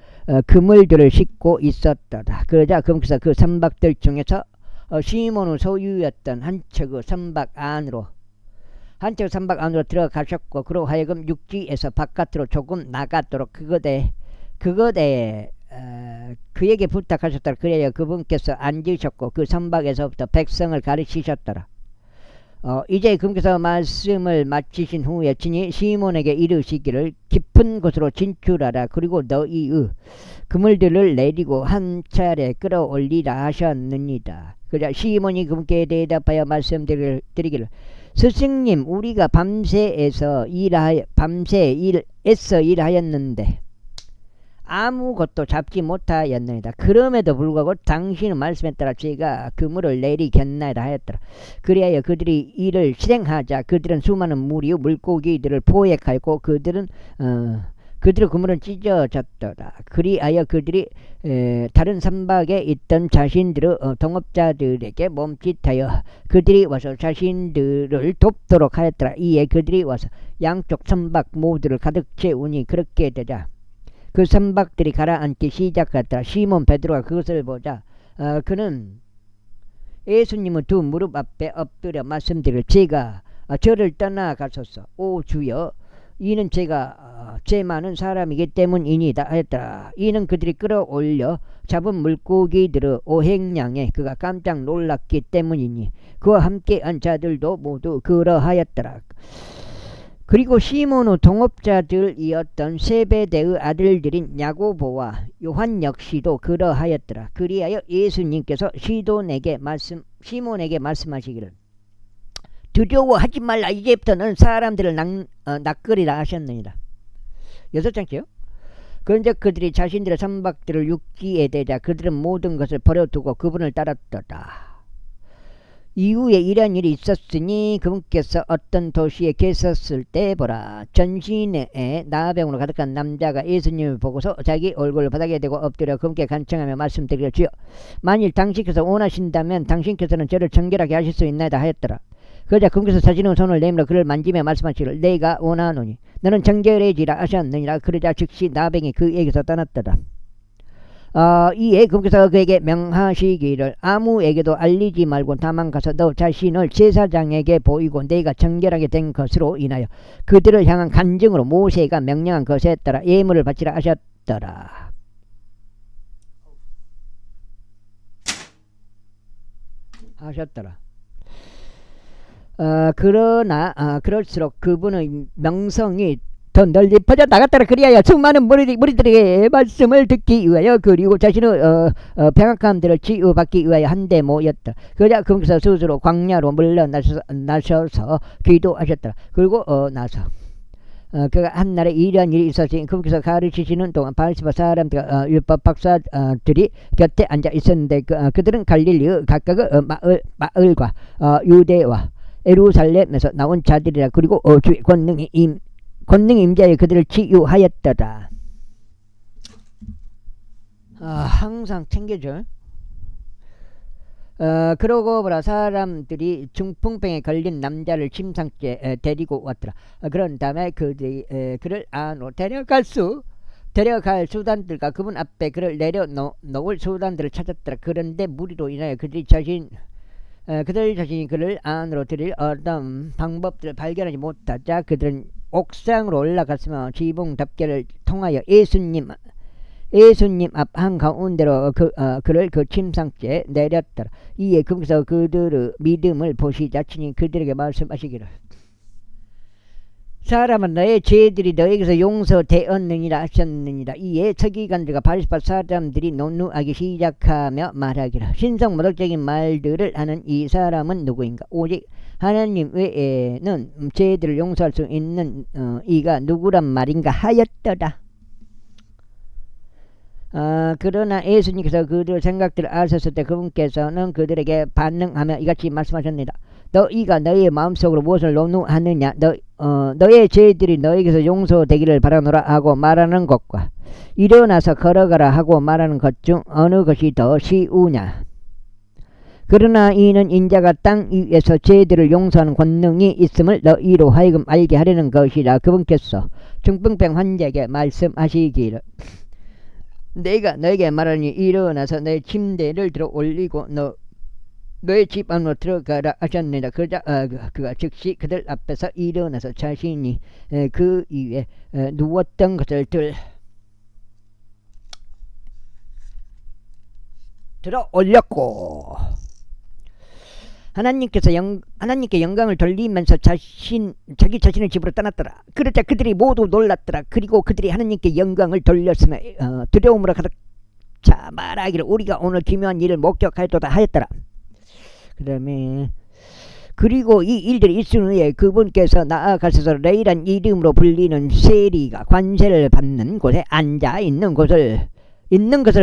그물들을 싣고 있었더라. 그러자 그분께서 그 선박들 중에서 시몬의 소유였던 한 척의 선박 안으로 들어가셨고 그로 하여금 육지에서 바깥으로 조금 나갔도록 그것에 그에게 부탁하셨더라. 그래야 그분께서 앉으셨고 그 선박에서부터 백성을 가르치셨더라. 이제 그분께서 말씀을 마치신 후에 친히 시몬에게 이르시기를 깊은 곳으로 진출하라. 그리고 너희의 그물들을 내리고 한 차례 끌어올리라 하셨느니라. 그자 시몬이 그분께 대답하여 말씀드리기를 스승님, 우리가 밤새 애써 일하였는데 아무것도 잡지 못하였느니라. 그럼에도 불구하고 당신의 말씀에 따라 제가 그물을 내리겠나이다 하였더라. 그리하여 그들이 이를 실행하자 그들은 수많은 무리의 물고기들을 포획하였고 그들의 그물은 찢어졌더라. 그리하여 그들이 다른 선박에 있던 자신들의 동업자들에게 몸짓하여 그들이 와서 자신들을 돕도록 하였더라. 이에 그들이 와서 양쪽 선박 모두를 가득 채우니 그렇게 되자 그 선박들이 가라앉기 시작하더라. 시몬 베드로가 그것을 보자 그는 예수님의 두 무릎 앞에 엎드려 말씀드릴 제가 저를 떠나가소서. 오 주여, 이는 제가 죄 많은 사람이기 때문이니다 하였더라. 이는 그들이 끌어올려 잡은 물고기들의 오행량에 그가 깜짝 놀랐기 때문이니 그와 함께 한 자들도 모두 그러하였더라. 그리고 시몬의 동업자들이었던 세베대의 아들들인 야고보와 요한 역시도 그러하였더라. 그리하여 예수님께서 시몬에게 말씀하시기를 두려워하지 말라. 이제부터 너는 사람들을 낚으리라 하셨느니라. 6장째요. 그런즉 그들이 자신들의 선박들을 육지에 대자 그들은 모든 것을 버려두고 그분을 따랐더라. 이후에 이런 일이 있었으니 그분께서 어떤 도시에 계셨을 때 보라, 전신에 나병으로 가득한 남자가 예수님을 보고서 자기 얼굴을 바닥에 대고 엎드려 그분께 간청하며 말씀드리기를 주여, 만일 당신께서 원하신다면 당신께서는 저를 정결하게 하실 수 있나이다 하였더라. 그러자 그분께서 자신의 손을 내밀어 그를 만지며 말씀하시기를 내가 원하노니 너는 정결해지라 하셨느니라. 그러자 즉시 나병이 그에게서 떠났더라. 이에 그분께서 그에게 명하시기를 아무에게도 알리지 말고 다만 가서 너 자신을 제사장에게 보이고 내가 정결하게 된 것으로 인하여 그들을 향한 간증으로 모세가 명령한 것에 따라 예물을 바치라 하셨더라. 그러나 그럴수록 그분의 명성이 더 널리 퍼져 나갔더라. 그리하여 수많은 무리들에게 말씀을 듣기 위하여 그리고 자신의 병약함들을 치유받기 위하여 한데 모였다. 그러자 그분께서 스스로 광야로 물러나셔서 기도하셨더라. 그리고 나서 그가 한날에 이런 일이 있었으니 그분께서 가르치시는 동안 바리새파 사람들 율법 박사들이 곁에 앉아 있었는데 그들은 갈릴리의 각각의 마을과 유대와 예루살렘에서 나온 자들이라. 그리고 주의 권능이 임자에 그들을 치유하였더라. 항상 챙겨줘. 그러고 보라, 사람들이 중풍병에 걸린 남자를 침상째 데리고 왔더라. 그런 다음에 그들이 그를 안으로 데려갈 수단들과 그분 앞에 그를 내려놓을 수단들을 찾았더라. 그런데 무리로 인하여 그들 자신이 그를 안으로 들일 어떤 방법들을 발견하지 못하자 그들은 옥상으로 올라갔으며 지붕 덮개를 통하여 예수님 앞 한가운데로 그를 그 침상째 내렸더라. 이에 그분께서 그들의 믿음을 보시자 친히 그들에게 말씀하시기를 사람은 너의 죄들이 너에게서 용서되었느니라 하셨느니라. 이에 서기관들과 바리새파 사람들이 논의하기 시작하며 말하기를 신성모독적인 말들을 하는 이 사람은 누구인가? 오직 하나님 외에는 죄들을 용서할 수 있는 이가 누구란 말인가 하였더라. 그러나 예수님께서 그들의 생각들을 아셨을 때 그분께서는 그들에게 반응하며 이같이 말씀하셨느니라. 너희가 너희의 마음속으로 무엇을 논의하느냐? 너의 죄들이 너에게서 용서되기를 바라노라 하고 말하는 것과 일어나서 걸어가라 하고 말하는 것 중 어느 것이 더 쉬우냐? 그러나 이는 인자가 땅 위에서 죄들을 용서하는 권능이 있음을 너희로 하여금 알게 하려는 것이라. 그분께서 중풍병 환자에게 말씀하시기를 내가 너에게 말하니 일어나서 너의 침대를 들어 올리고 너의 집 안으로 들어가라 하셨느니라. 그러자 그가 즉시 그들 앞에서 일어나서 자신이 그 위에 누웠던 것을 들어 올렸고 하나님께 영광을 돌리면서 자기 자신의 집으로 떠났더라. 그러자 그들이 모두 놀랐더라. 그리고 그들이 하나님께 영광을 돌렸으며 두려움으로 가득 차 말하기를 우리가 오늘 기묘한 일을 목격하였도다 하였더라. 그 다음에 그리고 이 일들이 있은 후에 그분께서 나아가셔서 레이란 이름으로 불리는 세리가 관세를 받는 곳에 앉아 있는 것을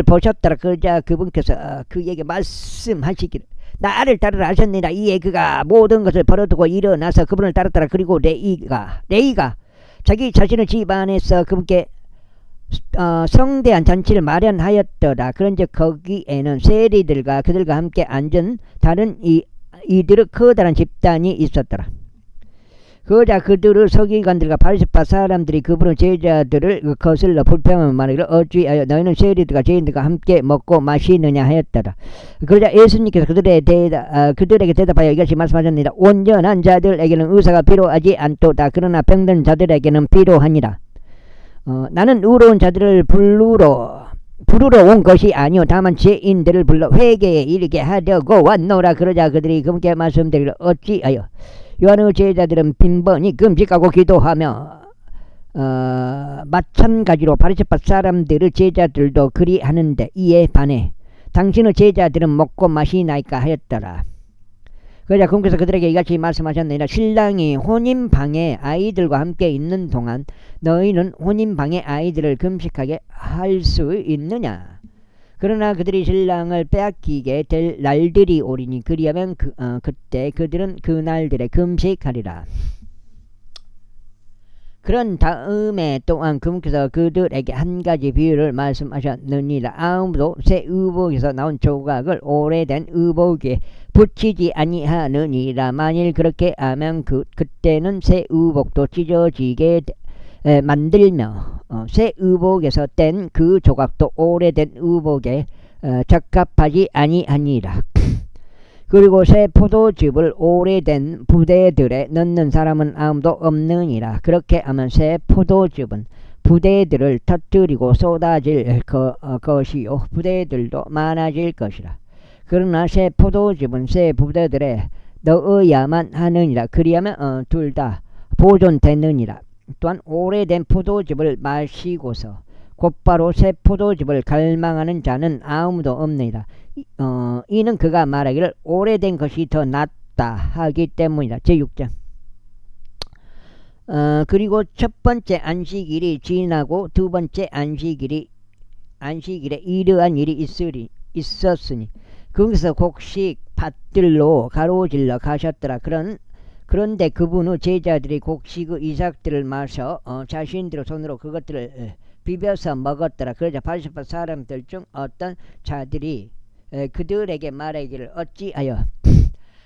보셨더라. 그러자 그분께서 그에게 말씀하시기를 나를 따르라 하셨느니라. 이에 그가 모든 것을 버려두고 일어나서 그분을 따랐더라. 그리고 레이가 자기 자신의 집 안에서 그분께 성대한 잔치를 마련하였더라. 그런즉 거기에는 세리들과 그들과 함께 앉은 다른 이들의 커다란 집단이 있었더라. 그러자 그들의 서기관들과 바리새파 사람들이 그분의 제자들을 거슬러 불평하며 말하기를 어찌하여 너희는 세리들과 죄인들과 함께 먹고 마시느냐 하였더라. 그러자 예수님께서 그들에게 대답하여 이같이 말씀하셨느니라. 온전한 자들에게는 의사가 필요하지 않도다. 그러나 병든 자들에게는 필요하니라. 나는 의로운 자들을 부르러 온 것이 아니요 다만 죄인들을 불러 회개에 이르게 하려고 왔노라. 그러자 그들이 그분께 말씀드리기를 어찌하여 요한의 제자들은 빈번히 금식하고 기도하며 마찬가지로 바리새파 사람들의 제자들도 그리하는데 이에 반해 당신의 제자들은 먹고 마시나이까 하였더라. 그러자 그분께서 그들에게 이같이 말씀하셨느니라. 신랑이 혼인방에 아이들과 함께 있는 동안 너희는 혼인방의 아이들을 금식하게 할 수 있느냐. 그러나 그들이 신랑을 빼앗기게 될 날들이 오리니 그리하면 그때 그들은 그 날들에 금식하리라. 그런 다음에 또한 그분께서 그들에게 한 가지 비유를 말씀하셨느니라. 아무도 새 의복에서 나온 조각을 오래된 의복에 붙이지 아니하느니라. 만일 그렇게 하면 그때는 새 의복도 찢어지게 만들며 새 의복에서 뗀 그 조각도 오래된 의복에 적합하지 아니하니라. 그리고 새 포도즙을 오래된 부대들에 넣는 사람은 아무도 없느니라. 그렇게 하면 새 포도즙은 부대들을 터뜨리고 쏟아질 것이요 부대들도 많아질 것이라. 그러나 새 포도즙은 새 부대들에 넣어야만 하느니라. 그리하면 둘 다 보존되느니라. 또한 오래된 포도즙을 마시고서 곧바로 새 포도즙을 갈망하는 자는 아무도 없느니라. 이는 그가 말하기를 오래된 것이 더 낫다 하기 때문이라. 제6장. 그리고 첫 번째 안식일이 지나고 두 번째 안식일에 이러한 일이 있었으니 거기서 곡식 밭들로 가로질러 가셨더라. 그런데 그분의 제자들이 곡식의 이삭들을 마셔 자신들의 손으로 그것들을 비벼서 먹었더라. 그러자 바리새파 사람들 중 어떤 자들이 그들에게 말하기를 어찌하여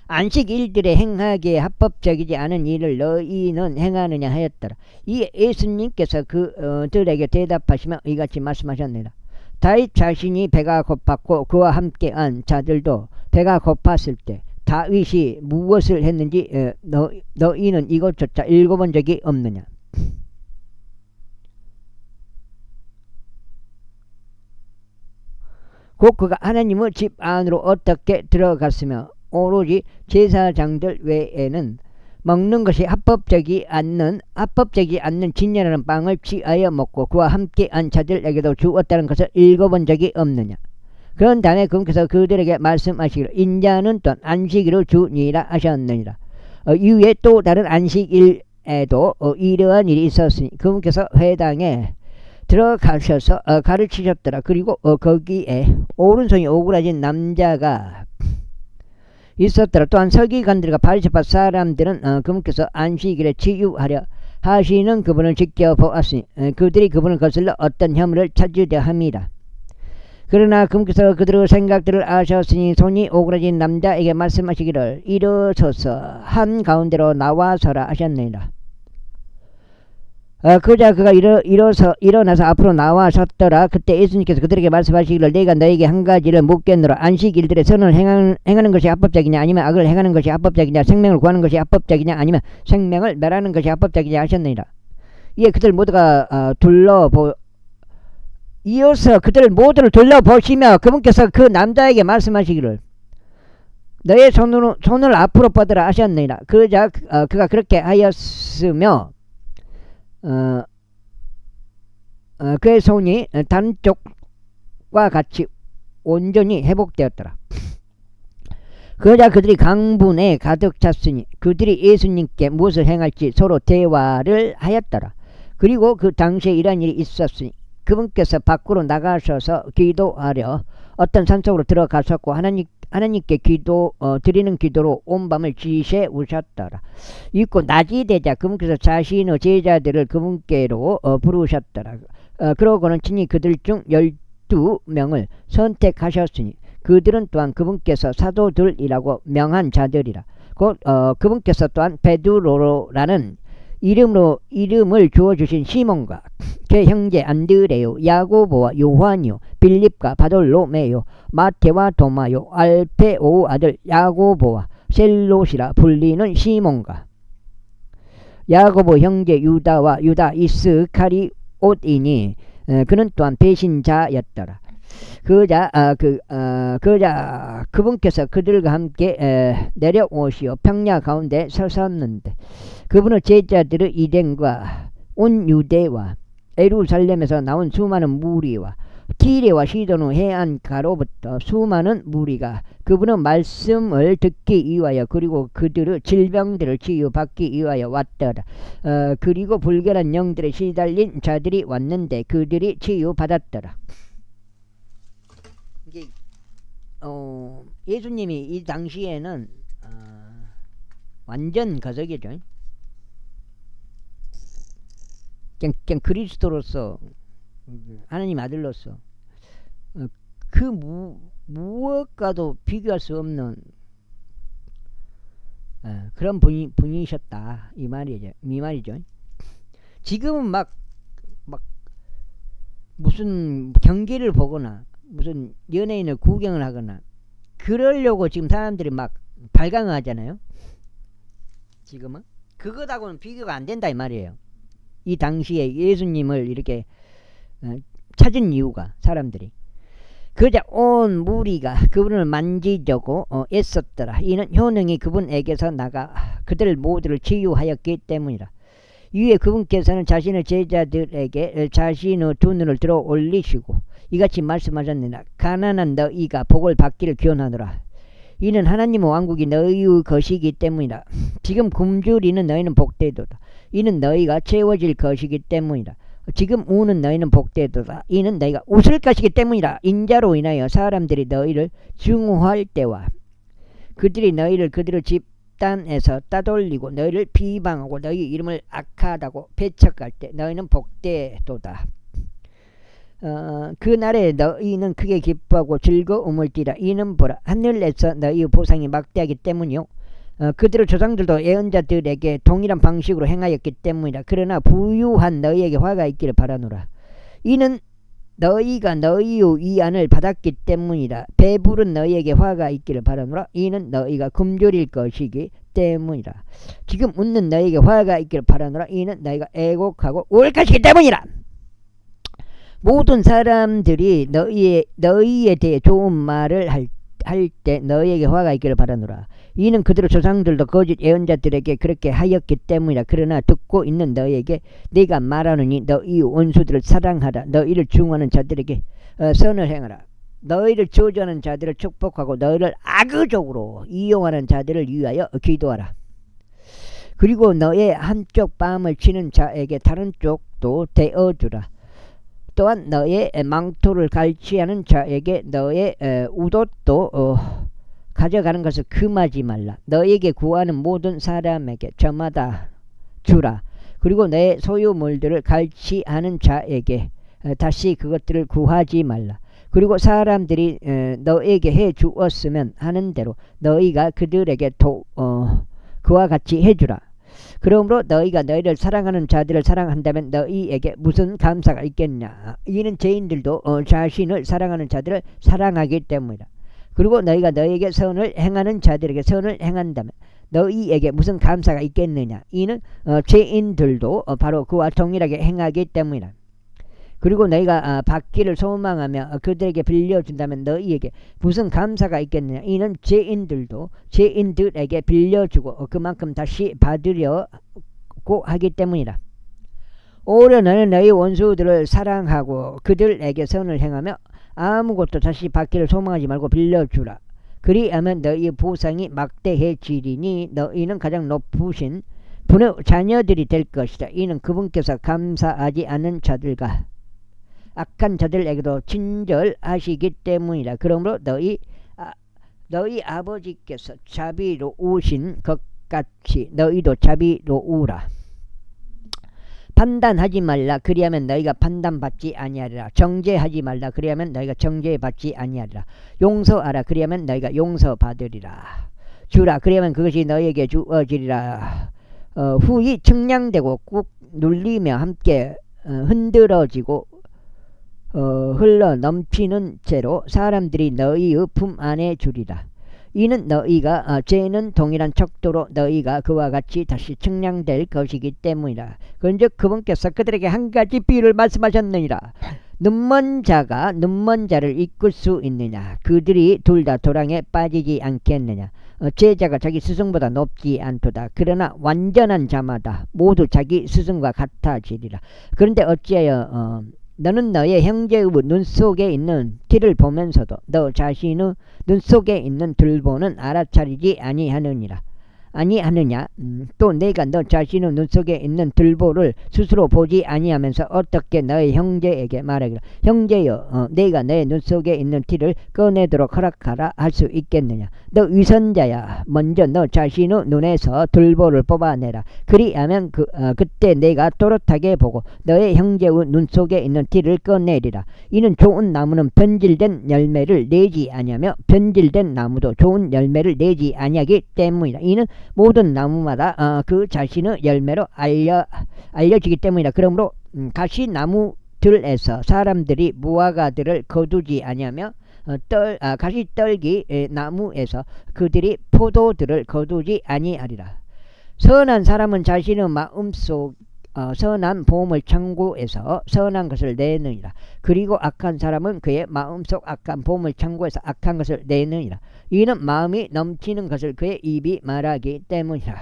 안식일들에 행하기에 합법적이지 않은 일을 너희는 행하느냐 하였더라. 이 예수님께서 그들에게 대답하시며 이같이 말씀하셨느니라. 다윗 자신이 배가 고팠고 그와 함께한 자들도 배가 고팠을 때 다윗이 무엇을 했는지 너희는 이것조차 읽어본 적이 없느냐. 곧 그가 하나님의 집 안으로 어떻게 들어갔으며 오로지 제사장들 외에는 먹는 것이 합법적이지 않는 진열하는 빵을 취하여 먹고 그와 함께한 자들에게도 주었다는 것을 읽어본 적이 없느냐. 그런 다음에 그분께서 그들에게 말씀하시기를 인자는 또한 안식일을 주니라 하셨느니라. 이후에 또 다른 안식일에도 이러한 일이 있었으니 그분께서 회당에 들어가셔서 가르치셨더라. 그리고 거기에 오른손이 오그라진 남자가 있었더라. 또한 서기관들과 바리새파 사람들은 그분께서 안식일에 치유하려 하시는 그분을 지켜보았으니 그들이 그분을 거슬러 어떤 혐의를 찾으려 함이라. 그러나 그분께서 그들의 생각들을 아셨으니 손이 오그라진 남자에게 말씀하시기를 일어서서 한가운데로 나와서라 하셨느니라. 그러자 그가 일어나서 앞으로 나와섰더라. 그때 예수님께서 그들에게 말씀하시기를 내가 너에게 한 가지를 묻겠노라. 안식일들의 선을 행하는 것이 합법적이냐 아니면 악을 행하는 것이 합법적이냐 생명을 구하는 것이 합법적이냐 아니면 생명을 멸하는 것이 합법적이냐 하셨느니라. 이에 그들 모두가 이어서 그들 모두를 둘러보시며 그분께서 그 남자에게 말씀하시기를 너의 손을 앞으로 뻗으라 하셨느니라. 그러자 그가 그렇게 하였으며 그의 손이 단쪽과 같이 온전히 회복되었더라. 그러자 그들이 강분에 가득 찼으니 그들이 예수님께 무엇을 행할지 서로 대화를 하였더라. 그리고 그 당시에 이러한 일이 있었으니 그분께서 밖으로 나가셔서 기도하려 어떤 산속으로 들어가셨고 하나님께 드리는 기도로 온 밤을 지새우셨더라. 있고 낮이 되자 그분께서 자신의 제자들을 그분께로 부르셨더라. 그러고는 친히 그들 중 12명을 선택하셨으니 그들은 또한 그분께서 사도들이라고 명한 자들이라. 곧 그분께서 또한 베드로라는 이름을 주어주신 시몬과 그 형제 안드레요, 야고보와 요한이요, 빌립과 바돌로메요, 마테와 도마요, 알페오 아들 야고보와 셀롯이라 불리는 시몬과 야고보 형제 유다와 유다 이스카리옷이니 그는 또한 배신자였더라. 그러자 그분께서 그들과 함께 내려오시어 평야 가운데 서섰는데 그분의 제자들의 이댕과 온 유대와 예루살렘에서 나온 수많은 무리와 티레와 시돈의 해안가로부터 수많은 무리가 그분의 말씀을 듣기 위하여 그리고 그들의 질병들을 치유받기 위하여 왔더라. 그리고 불결한 영들에 시달린 자들이 왔는데 그들이 치유받았더라. 이게 예수님이 이 당시에는 완전 거석이죠. 그냥 그리스도로서 하나님 아들로서 무엇과도 비교할 수 없는 그런 분이셨다 이 말이죠. 지금은 막 무슨 경기를 보거나 무슨 연예인을 구경을 하거나 그러려고 지금 사람들이 막 발광하잖아요. 지금은 그것하고는 비교가 안 된다 이 말이에요. 이 당시에 예수님을 이렇게 찾은 이유가 사람들이 그러자 온 무리가 그분을 만지려고 애썼더라. 이는 효능이 그분에게서 나가 그들 모두를 치유하였기 때문이라. 이후에 그분께서는 자신의 제자들에게 자신의 두 눈을 들어 올리시고 이같이 말씀하셨느니라. 가난한 너희가 복을 받기를 기원하노라. 이는 하나님의 왕국이 너희의 것이기 때문이라. 지금 굶주리는 너희는 복되도다. 이는 너희가 채워질 것이기 때문이라. 지금 우는 너희는 복되도다. 이는 너희가 웃을 것이기 때문이라. 인자로 인하여 사람들이 너희를 증오할 때와 그들이 너희를 그들의 집단에서 따돌리고 너희를 비방하고 너희 이름을 악하다고 배척할 때 너희는 복되도다. 그날에 너희는 크게 기뻐하고 즐거움을 띠라. 이는 보라 하늘에서 너희의 보상이 막대하기 때문이요 그들의 조상들도 예언자들에게 동일한 방식으로 행하였기 때문이라. 그러나 부유한 너희에게 화가 있기를 바라노라. 이는 너희가 너희의 위안을 받았기 때문이라. 배부른 너희에게 화가 있기를 바라노라. 이는 너희가 굶주릴 것이기 때문이라. 지금 웃는 너희에게 화가 있기를 바라노라. 이는 너희가 애곡하고 울 것이기 때문이라. 모든 사람들이 너희에 대해 좋은 말을 할 때 너희에게 화가 있기를 바라노라. 이는 그들의 조상들도 거짓 예언자들에게 그렇게 하였기 때문이라. 그러나 듣고 있는 너희에게 내가 말하노니 너희 원수들을 사랑하라. 너희를 증오하는 자들에게 선을 행하라. 너희를 저주하는 자들을 축복하고 너희를 악의적으로 이용하는 자들을 위하여 기도하라. 그리고 너의 한쪽 뺨을 치는 자에게 다른 쪽도 대어주라. 또한 너의 망토를 갈취하는 자에게 너의 우옷도 가져가는 것을 금하지 말라. 너에게 구하는 모든 사람에게 저마다 주라. 그리고 내 소유물들을 갈취하는 자에게 다시 그것들을 구하지 말라. 그리고 사람들이 너에게 해 주었으면 하는 대로 너희가 그들에게 그와 같이 해주라. 그러므로 너희가 너희를 사랑하는 자들을 사랑한다면 너희에게 무슨 감사가 있겠냐. 이는 죄인들도 자신을 사랑하는 자들을 사랑하기 때문이다. 그리고 너희가 너희에게 선을 행하는 자들에게 선을 행한다면 너희에게 무슨 감사가 있겠느냐. 이는 죄인들도 바로 그와 동일하게 행하기 때문이다. 그리고 너희가 받기를 소망하며 그들에게 빌려준다면 너희에게 무슨 감사가 있겠느냐. 이는 죄인들도 죄인들에게 빌려주고 그만큼 다시 받으려고 하기 때문이라. 오히려 너는 너희 원수들을 사랑하고 그들에게 선을 행하며 아무것도 다시 받기를 소망하지 말고 빌려주라. 그리하면 너희의 보상이 막대해지리니 너희는 가장 높으신 분의 자녀들이 될 것이다. 이는 그분께서 감사하지 않은 자들과 악한 자들에게도 친절하시기 때문이라. 그러므로 너희 아버지께서 자비로우신 것 같이 너희도 자비로우라. 판단하지 말라. 그리하면 너희가 판단받지 아니하리라. 정죄하지 말라. 그리하면 너희가 정죄받지 아니하리라. 용서하라. 그리하면 너희가 용서받으리라. 주라. 그리하면 그것이 너희에게 주어지리라. 후이 측량되고 꾹 눌리며 함께 흔들어지고 흘러 넘치는 채로 사람들이 너희의 품 안에 주리라. 이는 너희가 죄는 동일한 척도로 너희가 그와 같이 다시 측량될 것이기 때문이라. 그런즉 그분께서 그들에게 한 가지 비유를 말씀하셨느니라. 눈먼 자가 눈먼 자를 이끌 수 있느냐. 그들이 둘 다 도랑에 빠지지 않겠느냐. 제자가 자기 스승보다 높지 않도다. 그러나 완전한 자마다 모두 자기 스승과 같아지리라. 그런데 어찌하여 너는 너의 형제의 눈 속에 있는 티를 보면서도 너 자신의 눈 속에 있는 들보는 알아차리지 아니하느냐. 또 내가 너 자신의 눈 속에 있는 들보를 스스로 보지 아니하면서 어떻게 너의 형제에게 말하기를 형제여 내가 너의 눈 속에 있는 티를 꺼내도록 허락하라 할 수 있겠느냐. 너 위선자야, 먼저 너 자신의 눈에서 들보를 뽑아내라. 그리하면 그때 내가 또렷하게 보고 너의 형제의 눈 속에 있는 티를 꺼내리라. 이는 좋은 나무는 변질된 열매를 내지 아니하며 변질된 나무도 좋은 열매를 내지 아니하기 때문이다. 이는 모든 나무마다 그 자신의 열매로 알려지기 때문이다. 그러므로 가시나무들에서 사람들이 무화과들을 거두지 아니하며 가시떨기 나무에서 그들이 포도들을 거두지 아니하리라. 선한 사람은 자신의 마음속 선한 보물 창고에서 선한 것을 내느니라. 그리고 악한 사람은 그의 마음속 악한 보물 창고에서 악한 것을 내느니라. 이는 마음이 넘치는 것을 그의 입이 말하기 때문이라.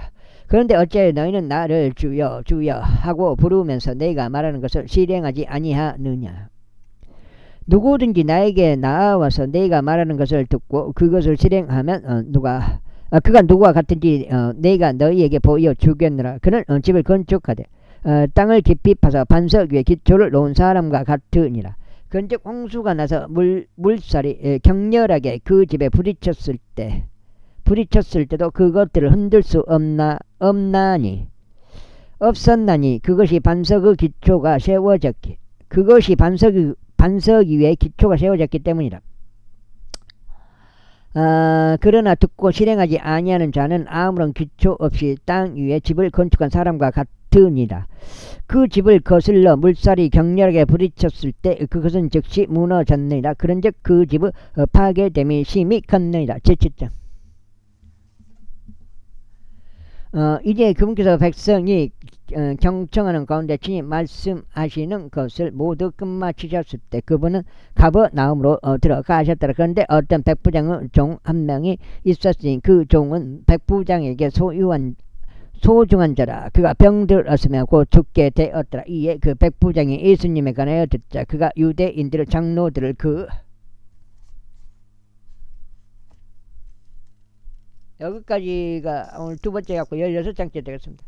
그런데 어찌하여 너희는 나를 주여 주여 하고 부르면서 내가 말하는 것을 실행하지 아니하느냐. 누구든지 나에게 나와서 내가 말하는 것을 듣고 그것을 실행하면 그가 누구와 같은지 내가 너희에게 보여주겠노라. 그는 집을 건축하되 땅을 깊이 파서 반석 위에 기초를 놓은 사람과 같으니라. 그런즉 홍수가 나서 물살이 격렬하게 그 집에 부딪혔을 때도 그것들을 흔들 수 없었나니 그것이 반석의 기초가 세워졌기 그것이 반석 위에 기초가 세워졌기 때문이라. 그러나 듣고 실행하지 아니하는 자는 아무런 기초 없이 땅 위에 집을 건축한 사람과 같으니라. 그 집을 거슬러 물살이 격렬하게 부딪혔을 때 그것은 즉시 무너졌느니라. 그런즉 그 집의 파괴됨이 심히 컸느니라. 제7장. 이제 그분께서 백성이 경청하는 가운데 친히 말씀하시는 것을 모두 끝마치셨을 때 그분은 가버나움으로 들어가셨더라. 그런데 어떤 백부장의 종 한 명이 있었으니 그 종은 백부장에게 소중한 자라. 그가 병들었으며 곧 죽게 되었더라. 이에 그 백부장이 예수님에 관하여 듣자 그가 유대인들의 장로들을 여기까지가 오늘 두 번째 갖고 16장째 되겠습니다.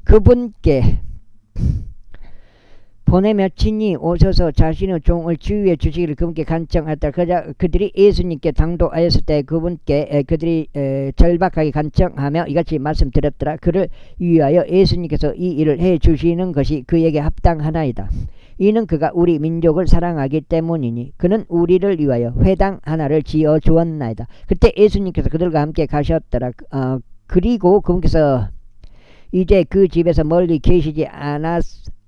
그분께 보내며 친히 오셔서 자신의 종을 지휘해 주시기를 그분께 간청하였더라. 그들이 예수님께 당도하였을 때 그분께 그들이 절박하게 간청하며 이같이 말씀드렸더라. 그를 위하여 예수님께서 이 일을 해 주시는 것이 그에게 합당하나이다. 이는 그가 우리 민족을 사랑하기 때문이니 그는 우리를 위하여 회당 하나를 지어 주었나이다. 그때 예수님께서 그들과 함께 가셨더라. 그리고 그분께서 이제 그 집에서 멀리 계시지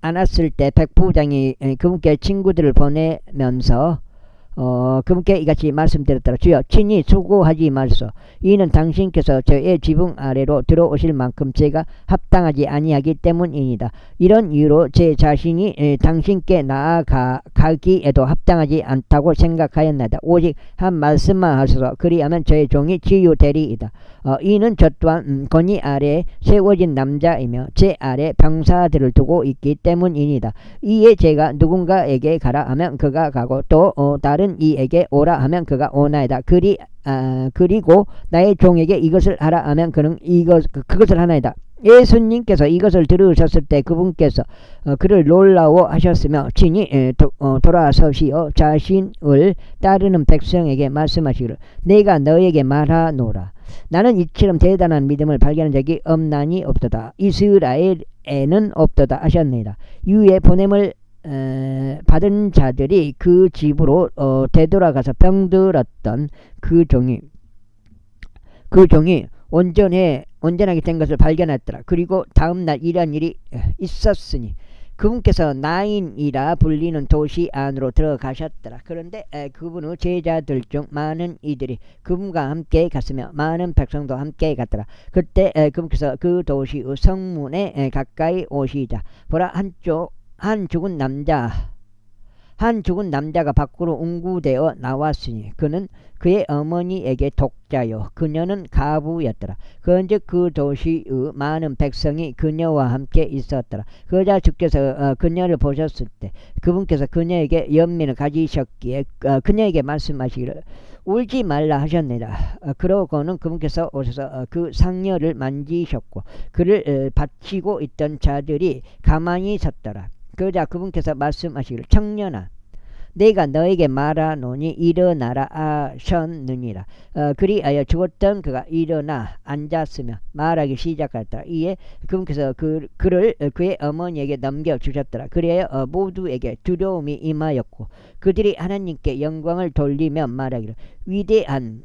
않았을 때 백부장이 그분께 친구들을 보내면서 그분께 이같이 말씀드렸더라. 주여 친히 수고하지 마소서. 이는 당신께서 저의 지붕 아래로 들어오실 만큼 제가 합당하지 아니하기 때문이니다. 이런 이유로 제 자신이 당신께 나아가기에도 합당하지 않다고 생각하였나이다. 오직 한 말씀만 하소서. 그리하면 저의 종이 치유되리이다. 이는 저 또한 권위 아래에 세워진 남자이며 제 아래 병사들을 두고 있기 때문이니다. 이에 제가 누군가에게 가라 하면 그가 가고 또 다른 이에게 오라 하면 그가 오나이다. 그리고 나의 종에게 이것을 하라 하면 그는 그것을 하나이다. 예수님께서 이것을 들으셨을 때 그분께서 그를 놀라워하셨으며 친히 돌아서시어 자신을 따르는 백성에게 말씀하시기를 내가 너에게 말하노라. 나는 이처럼 대단한 믿음을 발견한 적이 없나니 없도다. 이스라엘에는 없도다 하셨나이다. 이후에 보냄을 받은 자들이 그 집으로 되돌아가서 병들었던 그 종이 온전하게 된 것을 발견했더라. 그리고 다음날 이런 일이 있었으니 그분께서 나인이라 불리는 도시 안으로 들어가셨더라. 그런데 그분의 제자들 중 많은 이들이 그분과 함께 갔으며 많은 백성도 함께 갔더라. 그때 그분께서 그 도시의 성문에 가까이 오시자 보라 한 죽은 남자가 밖으로 운구되어 나왔으니 그는 그의 어머니에게 독자요 그녀는 가부였더라. 그런즉 그 도시의 많은 백성이 그녀와 함께 있었더라. 그러자 주께서 그녀를 보셨을 때 그분께서 그녀에게 연민을 가지셨기에 그녀에게 말씀하시기를 울지 말라 하셨느니라. 그러고는 그분께서 오셔서 그 상녀를 만지셨고 그를 받치고 있던 자들이 가만히 섰더라. 그러자 그분께서 말씀하시기를 청년아 내가 너에게 말하노니 일어나라 하셨느니라. 그리하여 죽었던 그가 일어나 앉았으며 말하기 시작하였더라. 이에 그분께서 그를 그의 어머니에게 넘겨주셨더라. 그리하여 모두에게 두려움이 임하였고 그들이 하나님께 영광을 돌리며 말하기를 위대한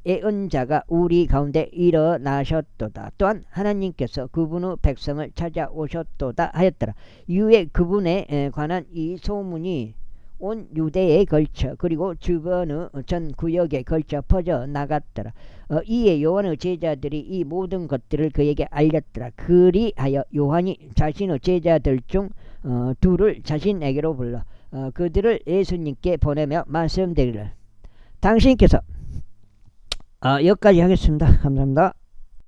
애언자가 우리 가운데 일어나셨도다. 또한 하나님께서 그분의 백성을 찾아오셨도다 하였더라. 이후에 그분에 관한 이 소문이 온 유대에 걸쳐 그리고 주변의 전 구역에 걸쳐 퍼져 나갔더라. 이에 요한의 제자들이 이 모든 것들을 그에게 알렸더라. 그리하여 요한이 자신의 제자들 중 둘을 자신에게로 불러 그들을 예수님께 보내며 말씀드리를 당신께서 여기까지 하겠습니다. 감사합니다.